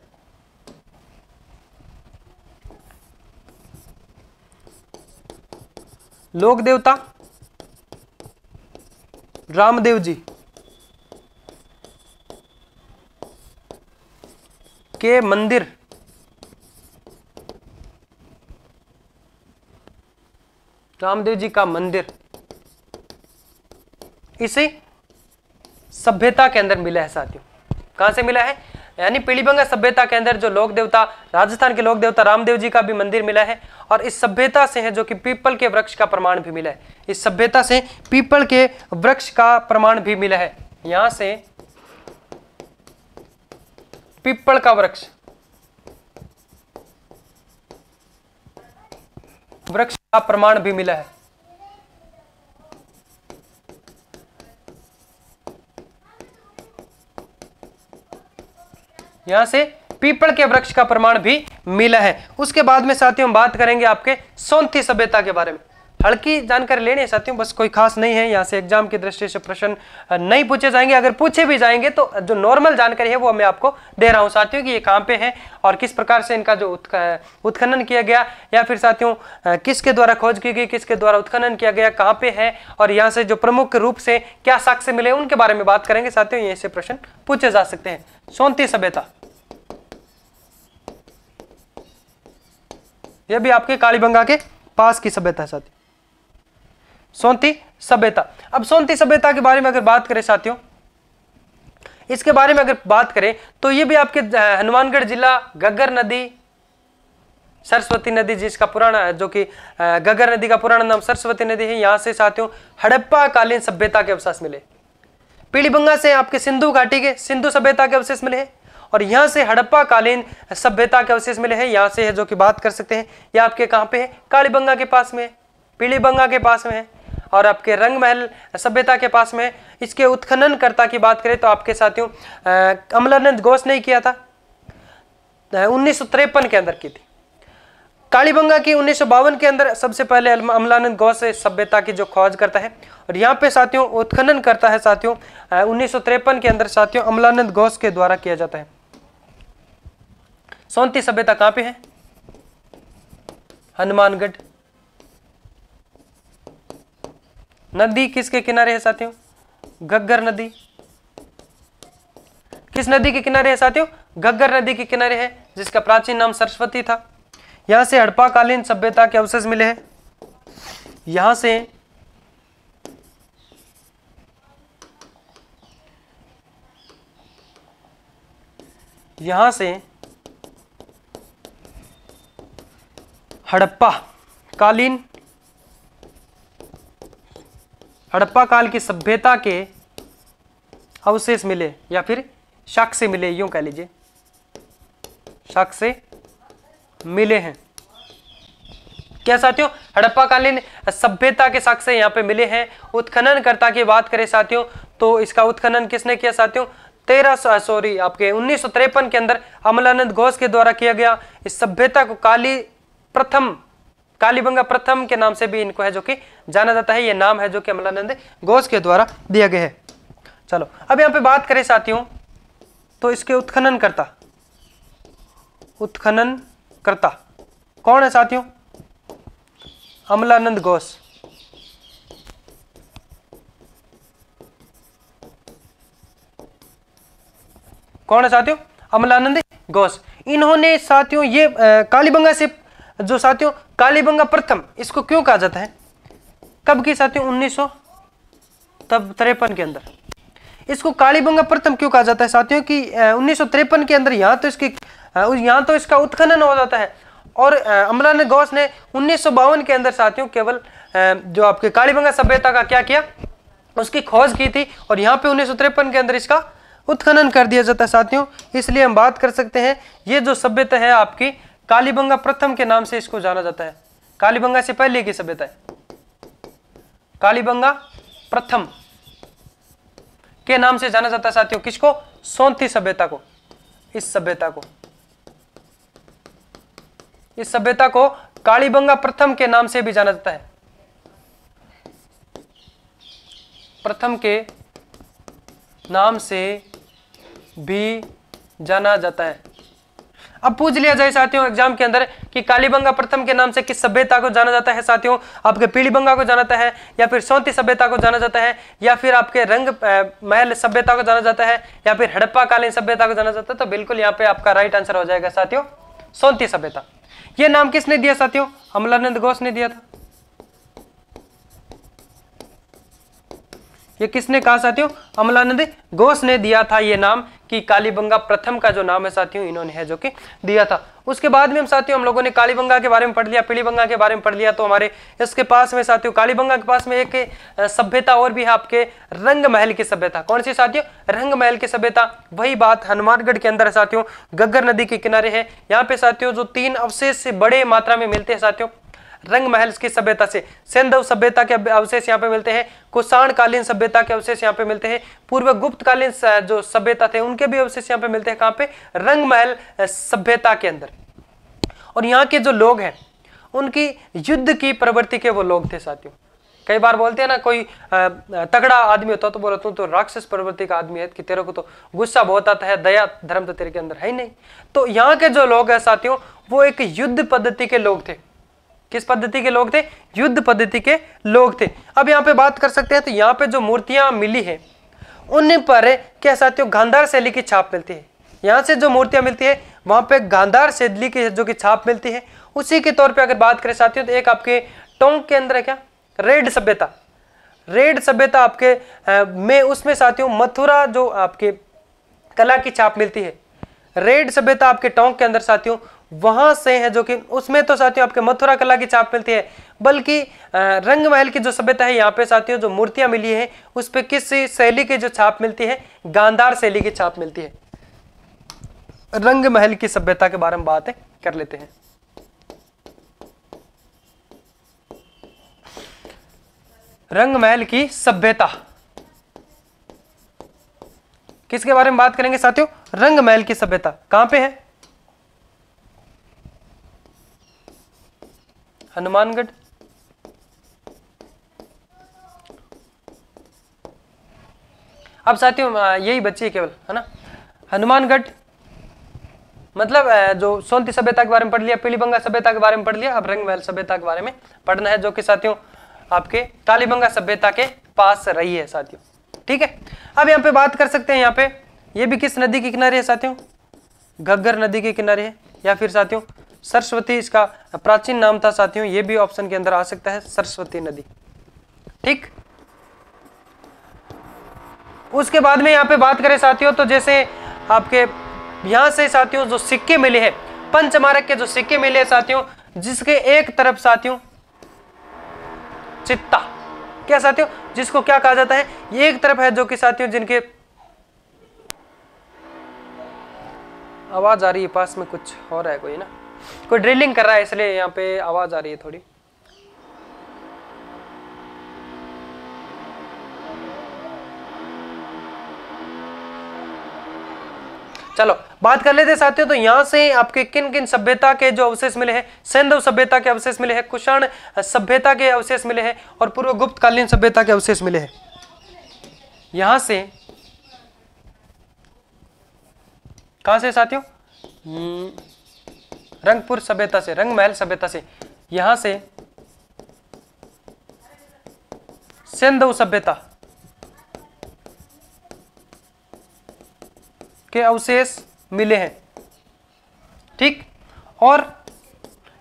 S1: लोक देवता रामदेव जी के मंदिर, रामदेव जी का मंदिर इसी सभ्यता के अंदर मिला है साथियों। कहां से मिला है, यानी पीलीबंगा सभ्यता के अंदर जो लोक देवता, राजस्थान के लोक देवता रामदेव जी का भी मंदिर मिला है। और इस सभ्यता से है जो कि पीपल के वृक्ष का प्रमाण भी मिला है। इस सभ्यता से पीपल के वृक्ष का प्रमाण भी मिला है। यहां से पीपल का वृक्ष का प्रमाण भी मिला है। यहां से पीपल के वृक्ष का प्रमाण भी मिला है। उसके बाद में साथियों हम बात करेंगे आपके सोंथी सभ्यता के बारे में। हल्की जानकारी लेनी है साथियों, बस कोई खास नहीं है। यहाँ से एग्जाम की दृष्टि से प्रश्न नहीं पूछे जाएंगे, अगर पूछे भी जाएंगे तो जो नॉर्मल जानकारी है वो मैं आपको दे रहा हूँ साथियों, कि ये कहाँ पे है और किस प्रकार से इनका जो उत्खनन किया गया, या फिर साथियों किसके द्वारा खोज की गई, किसके द्वारा उत्खनन किया गया, कहाँ पे है, और यहाँ से जो प्रमुख रूप से क्या साक्ष्य मिले उनके बारे में बात करेंगे साथियों। ये से प्रश्न पूछे जा सकते हैं। सोंथी सभ्यता, यह भी आपके कालीबंगा के पास की सभ्यता है साथियों, सोंथी सभ्यता। अब सोंथी सभ्यता के बारे में अगर बात करें साथियों, इसके बारे में अगर बात करें तो ये भी आपके हनुमानगढ़ जिला, घग्गर नदी, सरस्वती नदी जिसका पुराना, जो कि घग्गर नदी का पुराना नाम सरस्वती नदी है, यहां से साथियों हड़प्पा कालीन सभ्यता के अवशेष मिले। पीलीबंगा से आपके सिंधु घाटी के सिंधु सभ्यता के अवशेष मिले हैं, और यहां से हड़प्पा कालीन सभ्यता के अवशेष मिले हैं। यहां से है जो कि बात कर सकते हैं, ये आपके कहां पे है, कालीबंगा के पास में, पीलीबंगा के पास में है, और आपके रंगमहल सभ्यता के पास में। इसके उत्खननकर्ता की बात करें तो आपके साथियों अमलानंद घोष ने किया था, 1953 के अंदर की थी। कालीबंगा की 1952 के अंदर सबसे पहले अमलानंद घोष सभ्यता की जो खोज करता है, और यहाँ पे साथियों उत्खनन करता है साथियों 1953 के अंदर साथियों अमलानंद घोष के द्वारा किया जाता है। सोंथी सभ्यता कहाँ पे है, हनुमानगढ़। नदी किसके किनारे है साथियों, घग्गर नदी। किस नदी के किनारे है साथियों, घग्गर नदी के किनारे है, जिसका प्राचीन नाम सरस्वती था। यहां से हड़प्पा कालीन सभ्यता के अवशेष मिले हैं। यहां से हड़प्पा काल की सभ्यता के अवशेष मिले, या फिर शक से मिले, यूं कह लीजिए, शक से मिले हैं। क्या साथियों, हड़प्पाकालीन सभ्यता के साक्ष्य यहाँ पे मिले हैं। उत्खननकर्ता की बात करें साथियों तो इसका उत्खनन किसने किया साथियों, 1953 के अंदर अमलानंद घोष के द्वारा किया गया। इस सभ्यता को कालीबंगा प्रथम के नाम से भी इनको है जो कि जाना जाता है। ये नाम है जो कि अमलानंद घोष के द्वारा दिया गया है। चलो अब यहाँ पे बात करें साथियों तो इसके उत्खननकर्ता कौन है साथियों, अमलानंद घोष। कौन है साथियों, अमलानंद घोष। इन्होंने साथियों ये कालीबंगा से जो साथियों कालीबंगा प्रथम इसको क्यों कहा जाता है, कब की साथियों, 1953 के अंदर इसको कालीबंगा प्रथम क्यों कहा जाता है साथियों कि 1953 के अंदर यहाँ तो इसका उत्खनन हो जाता है और अमलानंद घोष ने 1952 के अंदर साथियों केवल जो आपके कालीबंगा सभ्यता का क्या किया, उसकी खोज की थी और यहाँ पे 1953 के अंदर इसका उत्खनन कर दिया जाता है साथियों। इसलिए हम बात कर सकते हैं ये जो सभ्यता है आपकी कालीबंगा प्रथम के नाम से इसको जाना जाता है। कालीबंगा से पहले की सभ्यता है, कालीबंगा प्रथम के नाम से जाना जाता है साथियों। किसको, सोंती सभ्यता को। इस सभ्यता को कालीबंगा प्रथम के नाम से भी जाना जाता है, प्रथम के नाम से भी जाना जाता है। अब पूछ लिया जाए साथियों एग्जाम के अंदर कि कालीबंगा प्रथम के नाम से किस सभ्यता को जाना जाता है साथियों, आपके पीलीबंगा को जाना जाता है या फिर सोंती सभ्यता को जाना जाता है या फिर आपके रंग महल सभ्यता को जाना जाता है या फिर हड़प्पा कालीन सभ्यता को जाना जाता है, तो बिल्कुल यहाँ पे आपका राइट आंसर हो जाएगा साथियों सोंती सभ्यता। ये नाम किसने दिया साथियों, अमलानंद घोष ने दिया था। ये किसने कहा साथियों, अमलानंद घोष ने दिया था ये नाम कि कालीबंगा प्रथम का जो नाम है साथियों इन्होंने है जो कि दिया था। उसके बाद में हम लोगों ने कालीबंगा के बारे में पढ़ लिया, पीलीबंगा के बारे में पढ़ लिया, तो हमारे इसके पास में साथियों कालीबंगा के पास में एक सभ्यता और भी है आपके रंग महल की सभ्यता। कौन सी साथियों, रंग महल की सभ्यता। वही बात हनुमानगढ़ के अंदर है साथियों, घग्गर नदी के किनारे है। यहाँ पे साथियों जो 3 अवशेष से बड़े मात्रा में मिलते हैं साथियों रंग महल की सभ्यता से। सिंधु सभ्यता के अवशेष यहाँ पे मिलते हैं, कुषाण कालीन सभ्यता के अवशेष यहाँ पे मिलते हैं, पूर्व गुप्त कालीन जो सभ्यता थे उनके भी अवशेष यहाँ पे मिलते हैं। कहाँ पे, रंग महल सभ्यता के अंदर। और यहाँ के जो लोग हैं उनकी युद्ध की प्रवृत्ति के वो लोग थे साथियों। कई बार बोलते हैं ना कोई तगड़ा आदमी होता तो बोला तो राक्षस प्रवृत्ति का आदमी है कि तेरे को तो गुस्सा बहुत आता है, दया धर्म तो तेरे के अंदर है ही नहीं। तो यहाँ के जो लोग हैं साथियों वो एक युद्ध पद्धति के लोग थे। किस पद्धति के लोग थे, युद्ध पद्धति के लोग थे। अब यहाँ पे बात कर सकते हैं तो यहाँ पे जो मूर्तियां मिली है उन पर क्या साथियों गांधार शैली की छाप मिलती है। यहाँ से जो मूर्तियां मिलती है वहां पे गांधार शैली की जो कि छाप मिलती है। उसी के तौर पे अगर बात करें साथियों तो एक आपके टोंक के अंदर है क्या, रेड सभ्यता आपके में उसमें साथियों मथुरा जो आपके कला की छाप मिलती है। रेड सभ्यता आपके टोंक के अंदर साथियों वहां से है जो कि उसमें तो साथियों आपके मथुरा कला की छाप मिलती है, बल्कि रंग महल की जो सभ्यता है यहाँ पे साथियों जो मूर्तियां मिली है उस पे किस शैली की जो छाप मिलती है, गांधार शैली की छाप मिलती है। रंग महल की सभ्यता के बारे में बात कर लेते हैं। रंग महल की सभ्यता किसके बारे में बात करेंगे साथियों, रंग महल की सभ्यता कहां पे है, हनुमानगढ़। अब साथियों यही बच्ची है केवल, है ना, हनुमानगढ़ मतलब जो सोंती सभ्यता के बारे में पढ़ लिया, पीलीबंगा सभ्यता के बारे में पढ़ लिया, अब रंग महल सभ्यता के बारे में पढ़ना है जो कि साथियों आपके कालीबंगा सभ्यता के पास रही है साथियों। ठीक है, अब यहाँ पे बात कर सकते हैं, यहाँ पे ये भी किस नदी के किनारे है साथियों, घग्गर नदी के किनारे है, या फिर साथियों सरस्वती इसका प्राचीन नाम था साथियों, ये भी ऑप्शन के अंदर आ सकता है, सरस्वती नदी। ठीक, उसके बाद में यहाँ पे बात करें साथियों तो जैसे आपके यहाँ से साथियों जो सिक्के मिले हैं, पंचमारक के जो सिक्के मिले हैं साथियों, जिसके एक तरफ साथियों चित्ता, क्या साथियों, जिसको क्या कहा जाता है, ये एक तरफ है जो कि साथियों जिनके आवाज आ रही है, पास में कुछ हो रहा है कोई ना, कोई ड्रिलिंग कर रहा है इसलिए यहाँ पे आवाज आ रही है थोड़ी। चलो बात कर लेते साथियों, तो यहां से आपके किन किन सभ्यता के जो अवशेष मिले हैं, सिंधु सभ्यता के अवशेष मिले हैं, कुषाण सभ्यता के अवशेष मिले हैं और पूर्व गुप्त कालीन सभ्यता के अवशेष मिले हैं। यहां से कहां से साथियों, रंगपुर सभ्यता से, रंगमहल सभ्यता से, यहां से सिंधु सभ्यता के अवशेष मिले हैं। ठीक, और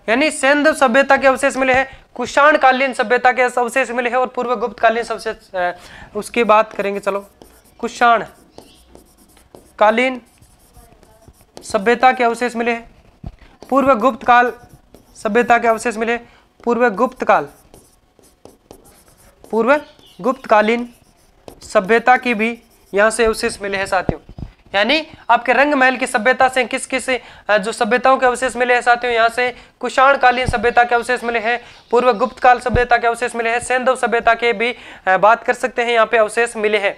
S1: यानी सिंधु सभ्यता के अवशेष मिले हैं, कुषाण कालीन सभ्यता के अवशेष मिले हैं और पूर्व गुप्त कालीन अवशेष, उसकी बात करेंगे। चलो, कुषाण कालीन सभ्यता के अवशेष मिले हैं, पूर्व गुप्त काल सभ्यता के अवशेष मिले, पूर्व गुप्त काल, पूर्व गुप्त कालीन सभ्यता की भी यहां से अवशेष मिले हैं साथियों। यानी आपके रंगमहल की सभ्यता से किस किस जो सभ्यताओं के अवशेष मिले हैं साथियों, यहाँ से कुषाण कालीन सभ्यता के अवशेष मिले हैं, पूर्व गुप्त काल सभ्यता के अवशेष मिले हैं, सिंधु सभ्यता के भी बात कर सकते हैं, यहाँ पे अवशेष मिले हैं।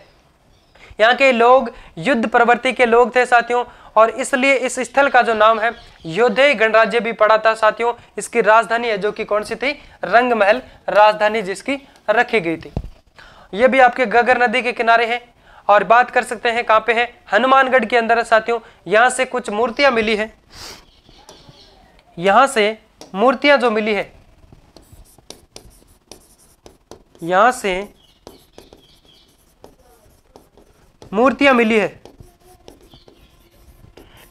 S1: यहाँ के लोग युद्ध प्रवृत्ति के लोग थे साथियों, और इसलिए इस स्थल का जो नाम है योधेय गणराज्य भी पड़ा था साथियों। इसकी राजधानी है जो कि कौन सी थी, रंगमहल राजधानी जिसकी रखी गई थी। ये भी आपके घग्गर नदी के किनारे है। और बात कर सकते हैं कहां पे है, हनुमानगढ़ के अंदर है साथियों। यहां से कुछ मूर्तियां मिली है, यहां से मूर्तियां जो मिली है, यहां से मूर्तियां मिली है,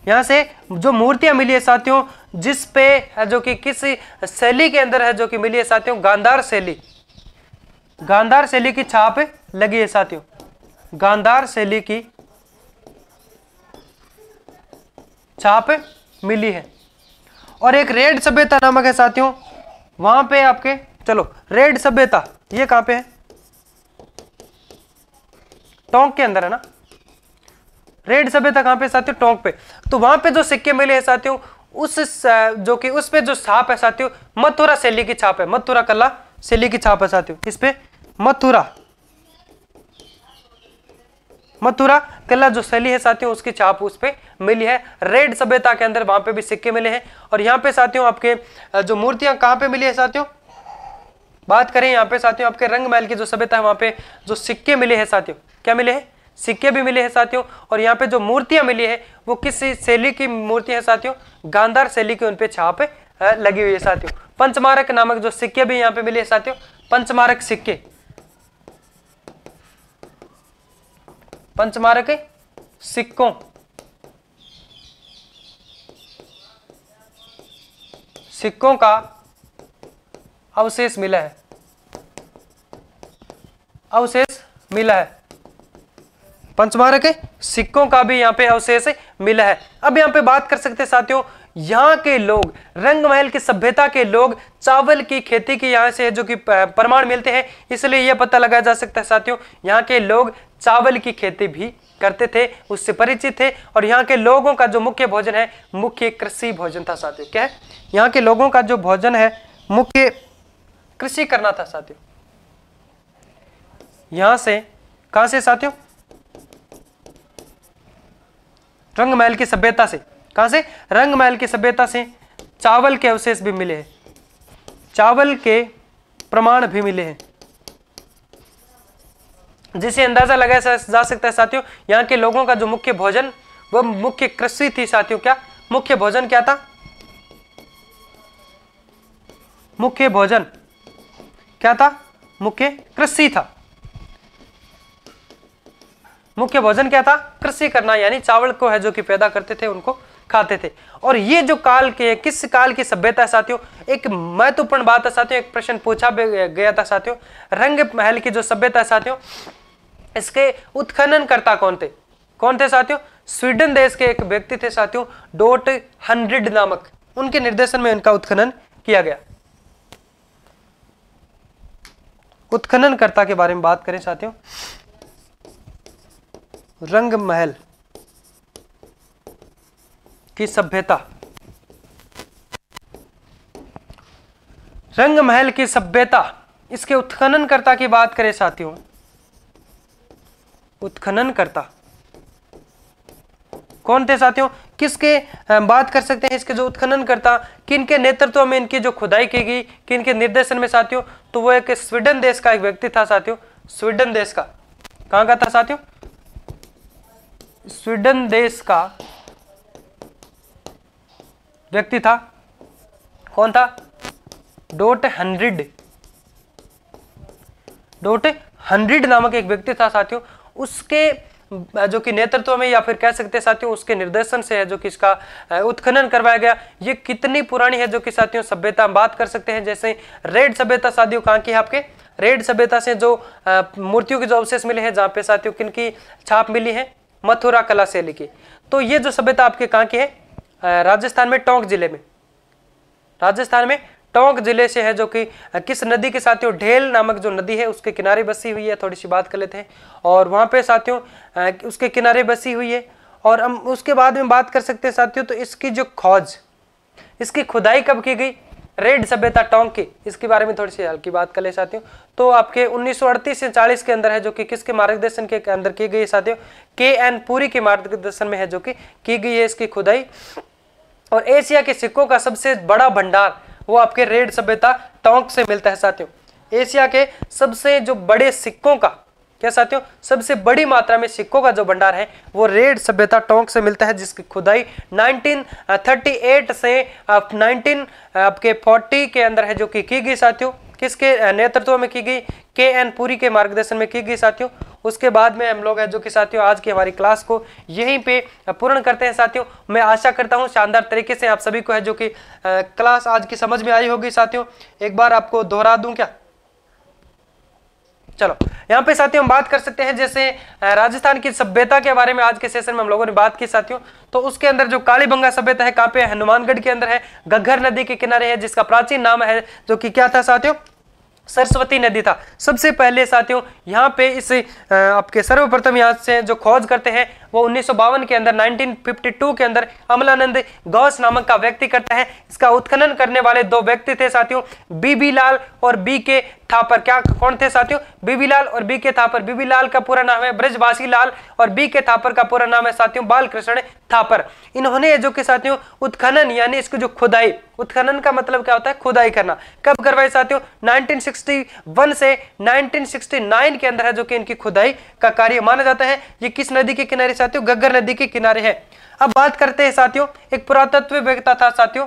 S1: यहां से जो मूर्तियां मिली है साथियों, जिस पे जो कि किस शैली के अंदर है जो कि मिली है साथियों, गांधार शैली, गांधार शैली की छाप लगी है साथियों, गांधार शैली की छाप मिली है। और एक रेड सभ्यता नामक है साथियों, वहां पे आपके, चलो रेड सभ्यता ये कहां पे है, टोंक के अंदर है ना, रेड सभ्यता कहां पे साथियों, टोंक पे। तो वहां पे जो सिक्के मिले हैं साथियों, उस जो कि उस पे जो छाप है साथियों, मथुरा शैली की छाप है, मथुरा कला शैली की छाप है साथियों। इस पे मथुरा कला जो शैली है साथियों, उसकी छाप उस पे मिली है। रेड सभ्यता के अंदर वहां पे भी सिक्के मिले हैं। और यहाँ पे साथियों आपके जो मूर्तियां कहां पे मिली है साथियों, बात करें यहाँ पे साथियों आपके रंगमहल की जो सभ्यता है वहां पे जो सिक्के मिले हैं साथियों, क्या मिले हैं, सिक्के भी मिले हैं साथियों। और यहाँ पे जो मूर्तियां मिली है वो किस शैली की मूर्तियां है साथियों, गांधार शैली की उनपे छाप लगी हुई है साथियों। पंचमारक नामक जो सिक्के भी यहाँ पे मिले हैं साथियों, पंचमारक सिक्के, पंचमारक सिक्कों सिक्कों का अवशेष मिला है, अवशेष मिला है, पंचमारक सिक्कों का भी यहाँ पे अवशेष मिला है। अब यहाँ पे बात कर सकते हैं साथियों, यहाँ के लोग, रंगमहल की सभ्यता के लोग चावल की खेती की यहाँ से जो कि प्रमाण मिलते हैं, इसलिए यह पता लगाया जा सकता है साथियों, यहाँ के लोग चावल की खेती भी करते थे, उससे परिचित थे। और यहाँ के लोगों का जो मुख्य भोजन है, मुख्य कृषि भोजन था साथियों। क्या है, यहाँ के लोगों का जो भोजन है मुख्य कृषि करना था साथियों। यहां से कहां से साथियों, रंगमहल की सभ्यता से, कहां से, रंगमहल की सभ्यता से चावल के अवशेष भी मिले हैं, चावल के प्रमाण भी मिले हैं, जिसे अंदाजा लगाया जा सकता है साथियों, यहाँ के लोगों का जो मुख्य भोजन वह मुख्य कृषि थी साथियों। क्या मुख्य भोजन क्या था, मुख्य भोजन क्या था, मुख्य कृषि था। मुख्य भोजन क्या था, कृषि करना, यानी चावल को है जो कि पैदा करते थे, उनको खाते थे। और ये जो काल के, किस काल की सभ्यता है साथियों, एक महत्वपूर्ण बात है साथियों, एक प्रश्न पूछा गया था साथियों, रंगमहल की जो सभ्यता है साथियों, इसके उत्खननकर्ता कौन थे साथियों, स्वीडन देश के एक व्यक्ति थे साथियों, डॉट हंड्रेड नामक, उनके निर्देशन में इनका उत्खनन किया गया। उत्खननकर्ता के बारे में बात करें साथियों, रंगमहल की सभ्यता, रंग महल की सभ्यता, इसके उत्खननकर्ता की बात करें साथियों, उत्खननकर्ता कौन थे साथियों, किसके बात कर सकते हैं इसके जो उत्खननकर्ता, किनके नेतृत्व में इनकी जो खुदाई की गई, किनके निर्देशन में साथियों, तो वो एक स्वीडन देश का एक व्यक्ति था साथियों, स्वीडन देश का, कहां का था साथियों, स्वीडन देश का व्यक्ति था, कौन था, डोट हंड्रिड नामक एक व्यक्ति था साथियों, उसके जो कि नेतृत्व में या फिर कह सकते हैं साथियों उसके निर्देशन से है जो कि इसका उत्खनन करवाया गया। ये कितनी पुरानी है जो कि साथियों सभ्यता हम बात कर सकते हैं, जैसे रेड सभ्यता साथियों कहाँ की है आपके, रेड सभ्यता से जो मूर्तियों के जो अवशेष मिले हैं, जहाँ पे साथियों किनकी छाप मिली है, मथुरा कला शैली की। तो ये जो सभ्यता आपके कहाँ की है, राजस्थान में टोंक जिले में, राजस्थान में टोंक जिले से है, जो कि किस नदी के साथियों, ढेल नामक जो नदी है उसके किनारे बसी हुई है, थोड़ी सी बात कर लेते हैं। और वहाँ पे साथियों उसके किनारे बसी हुई है। और हम उसके बाद में बात कर सकते हैं साथियों, तो इसकी जो खोज, इसकी खुदाई कब की गई, रेड सभ्यता टोंक की, इसके बारे में थोड़ी सी हल्की बात कर ले साथियों, तो आपके 1938 से 40 के अंदर है, जो कि किसके मार्गदर्शन के अंदर की गई है साथियों, KN पुरी के मार्गदर्शन में है जो कि की गई है इसकी खुदाई। और एशिया के सिक्कों का सबसे बड़ा भंडार वो आपके रेड सभ्यता टोंक से मिलता है साथियों। एशिया के सबसे जो बड़े सिक्कों का, क्या साथियों, सबसे बड़ी मात्रा में सिक्कों का जो भंडार है वो रेड सभ्यता टोंक से मिलता है, जिसकी खुदाई 1938 से 1940 के अंदर है जो कि की गई साथियों, किसके नेतृत्व में की गई, KN पुरी के मार्गदर्शन में की गई साथियों। उसके बाद में हम लोग है जो कि साथियों आज की हमारी क्लास को यहीं पे पूर्ण करते हैं साथियों। मैं आशा करता हूं शानदार तरीके से आप सभी को है जो कि क्लास आज की समझ में आई होगी साथियों। एक बार आपको दोहरा दूं क्या, चलो यहाँ पे साथियों हम बात कर सकते हैं, जैसे राजस्थान की सभ्यता के बारे में आज के सेशन में हम लोगों ने बात की साथियों। तो उसके अंदर जो कालीबंगा सभ्यता है कहाँ पे, हनुमानगढ़ के अंदर है, घग्गर नदी के किनारे है, जिसका प्राचीन नाम है जो कि क्या था साथियों, सरस्वती नदी था। सबसे पहले साथियों यहाँ पे इस आपके सर्वप्रथम यहाँ से जो खोज करते हैं वो 1952 के अंदर 1952 के अंदर अमलानंद गौस नामक का व्यक्ति करता है। इसका उत्खनन करने वाले दो व्यक्ति थे साथियों, बीबी लाल और BK थापर। क्या कौन थे साथियों, बीबी लाल और BK थापर। बीबी लाल का पूरा नाम है ब्रजवासी लाल और BK थापर का पूरा नाम है साथियों बालकृष्ण थापर। इन्होंने जो कि साथियों उत्खनन यानी इसकी जो खुदाई, उत्खनन का मतलब क्या होता है, खुदाई करना, कब करवाई साथियों, 1961 से 1969 के अंदर है जो कि इनकी खुदाई का कार्य माना जाता है। ये किस नदी के किनारे साथियों, घग्गर नदी के किनारे है। अब बात करते हैं साथियों, एक पुरातत्ववेत्ता था साथियों,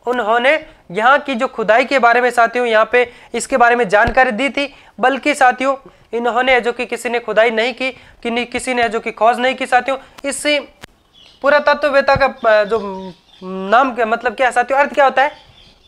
S1: उन्होंने यहाँ की जो खुदाई के बारे में साथियों यहाँ पे इसके बारे में जानकारी दी थी, बल्कि साथियों इन्होंने जो कि किसी ने खुदाई नहीं की, किसी ने जो कि खोज नहीं की साथियों। इस पुरातत्ववेत्ता का जो नाम का मतलब क्या है साथियों, अर्थ क्या होता है,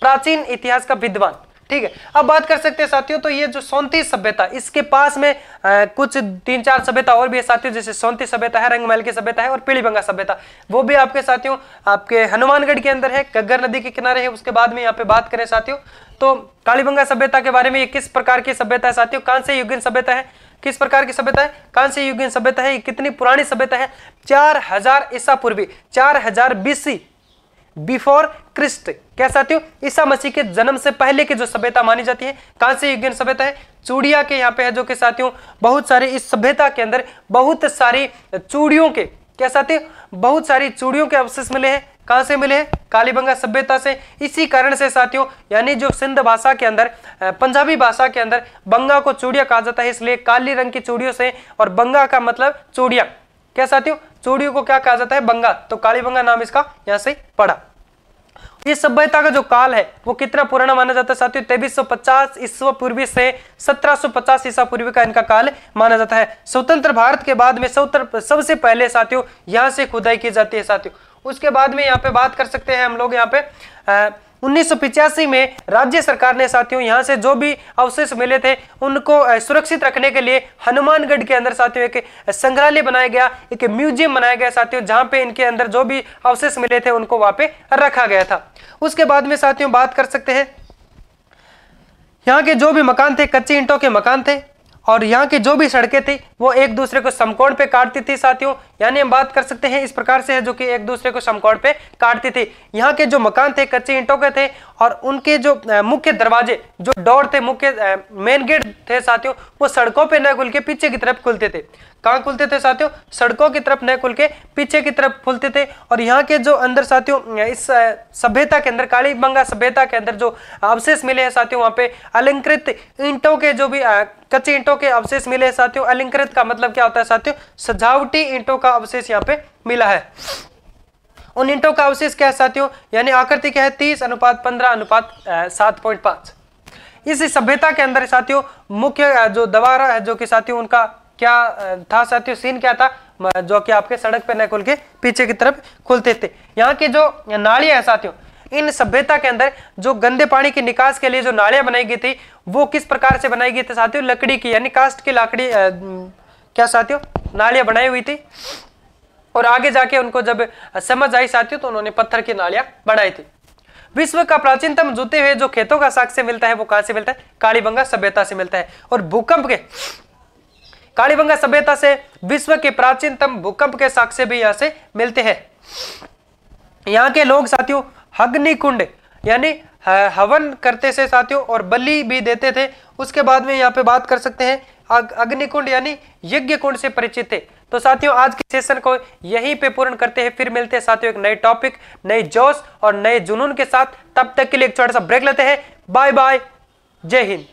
S1: प्राचीन इतिहास का विद्वान। ठीक है, अब बात कर सकते हैं साथियों, तो ये जो सोंती सभ्यता, इसके पास में कुछ 3-4 सभ्यता और भी है साथियों, जैसे सोंती सभ्यता है, रंगमहल की सभ्यता है और पीलीबंगा सभ्यता, वो भी आपके साथियों आपके हनुमानगढ़ के अंदर है, घग्गर नदी के किनारे है। उसके बाद में यहाँ पे बात करें साथियों, तो कालीबंगा सभ्यता के बारे में, ये किस प्रकार की सभ्यता है साथियों, कांस्य युगीन सभ्यता है। किस प्रकार की सभ्यता है, कांस्य युगीन सभ्यता है। कितनी पुरानी सभ्यता है, 4000 ईसा पूर्वी, 4000 BC बिफोर क्रिस्ट। क्या साथियों, ईसा मसीह के जन्म से पहले की जो सभ्यता मानी जाती है कांस्य युगीन सभ्यता है। चूड़िया के यहाँ पे है जो कि साथियों बहुत सारी इस सभ्यता के अंदर बहुत सारी चूड़ियों के, क्या साथियों, बहुत सारी चूड़ियों के अवशेष मिले हैं। कहां से मिले हैं, कालीबंगा सभ्यता से। इसी कारण से साथियों यानी जो सिंध भाषा के अंदर, पंजाबी भाषा के अंदर बंगा को चूड़िया कहा जाता है, इसलिए काली रंग की चूड़ियों से, और बंगा का मतलब चूड़िया, क्या साथियों, चूड़ियों को क्या कहा जाता है, बंगा, तो कालीबंगा नाम इसका यहां से पड़ा। इस सभ्यता का जो काल है वो कितना पुराना माना जाता है साथियों, 2350 ईसा पूर्वी से 1750 ईसा पूर्वी का इनका काल माना जाता है। स्वतंत्र भारत के बाद में सबसे पहले साथियों यहां से खुदाई की जाती है साथियों। उसके बाद में यहाँ पे बात कर सकते हैं हम लोग, यहाँ पे 1985 में राज्य सरकार ने साथियों यहाँ से जो भी अवशेष मिले थे उनको सुरक्षित रखने के लिए हनुमानगढ़ के अंदर साथियों एक संग्रहालय बनाया गया, एक म्यूजियम बनाया गया साथियों, जहाँ पे इनके अंदर जो भी अवशेष मिले थे उनको वहां पे रखा गया था। उसके बाद में साथियों बात कर सकते हैं यहाँ के जो भी मकान थे, कच्ची ईंटों के मकान थे, और यहाँ की जो भी सड़कें थी वो एक दूसरे को समकोण पे काटती थी साथियों, यानी हम बात कर सकते हैं इस प्रकार से है जो कि एक दूसरे को समकोण पे काटती थी। यहाँ के जो मकान थे कच्चे ईंटों के थे और उनके जो मुख्य दरवाजे जो डोर थे, मुख्य मेन गेट थे साथियों, वो सड़कों पे न खुल के पीछे की तरफ खुलते थे। कहाँ खुलते थे साथियों? सड़कों की तरफ न खुल के पीछे की तरफ खुलते थे। और यहाँ के जो अंदर साथियों इस सभ्यता के अंदर, कालीबंगा सभ्यता के अंदर जो अवशेष मिले हैं साथियों, वहाँ पे अलंकृत ईंटों के जो भी कच्चे ईंटों के अवशेष मिले हैं साथियों। अलंकृत का मतलब क्या होता है साथियों? सजावटी ईंटों का अवशेष यहाँ पे मिला है। उन ईंटों का अवशेष क्या है साथियों? यानी आकृति क्या है? 30:15:7.5। इस सभ्यता के अंदर साथियों मुख्य जो दवारा है जो कि साथियों उनका क्या था साथियों? सीन क्या था? जो कि आपके सड़क पे न खुल के पीछे की तरफ खुलते थे। यहाँ की जो नालियां है साथियों, इन सभ्यता के अंदर जो गंदे पानी के निकास के लिए जो नालियां बनाई गई थी वो किस प्रकार से बनाई गई थी साथियों? लकड़ी की, यानी कास्ट की लकड़ी क्या साथियों नालियां बनाई हुई थी। और आगे जाके उनको जब समझ आई साथियों तो उन्होंने पत्थर की नालियां बनाई थी। विश्व का प्राचीनतम जुते हुए जो खेतों का साक्ष्य मिलता है वो कहां से मिलता है? कालीबंगा सभ्यता से मिलता है। और भूकंप के, कालीबंगा सभ्यता से विश्व के प्राचीनतम भूकंप के साक्ष्य भी यहां से मिलते हैं। यहाँ के लोग साथियों अग्निकुंड यानी हवन करते थे साथियों और बलि भी देते थे। उसके बाद में यहाँ पे बात कर सकते हैं अग्निकुंड यानी यज्ञ कुंड से परिचित थे। तो साथियों आज के सेशन को यहीं पे पूर्ण करते हैं, फिर मिलते हैं साथियों एक नए टॉपिक, नए जोश और नए जुनून के साथ। तब तक के लिए एक छोटा सा ब्रेक लेते हैं। बाय बाय, जय हिंद।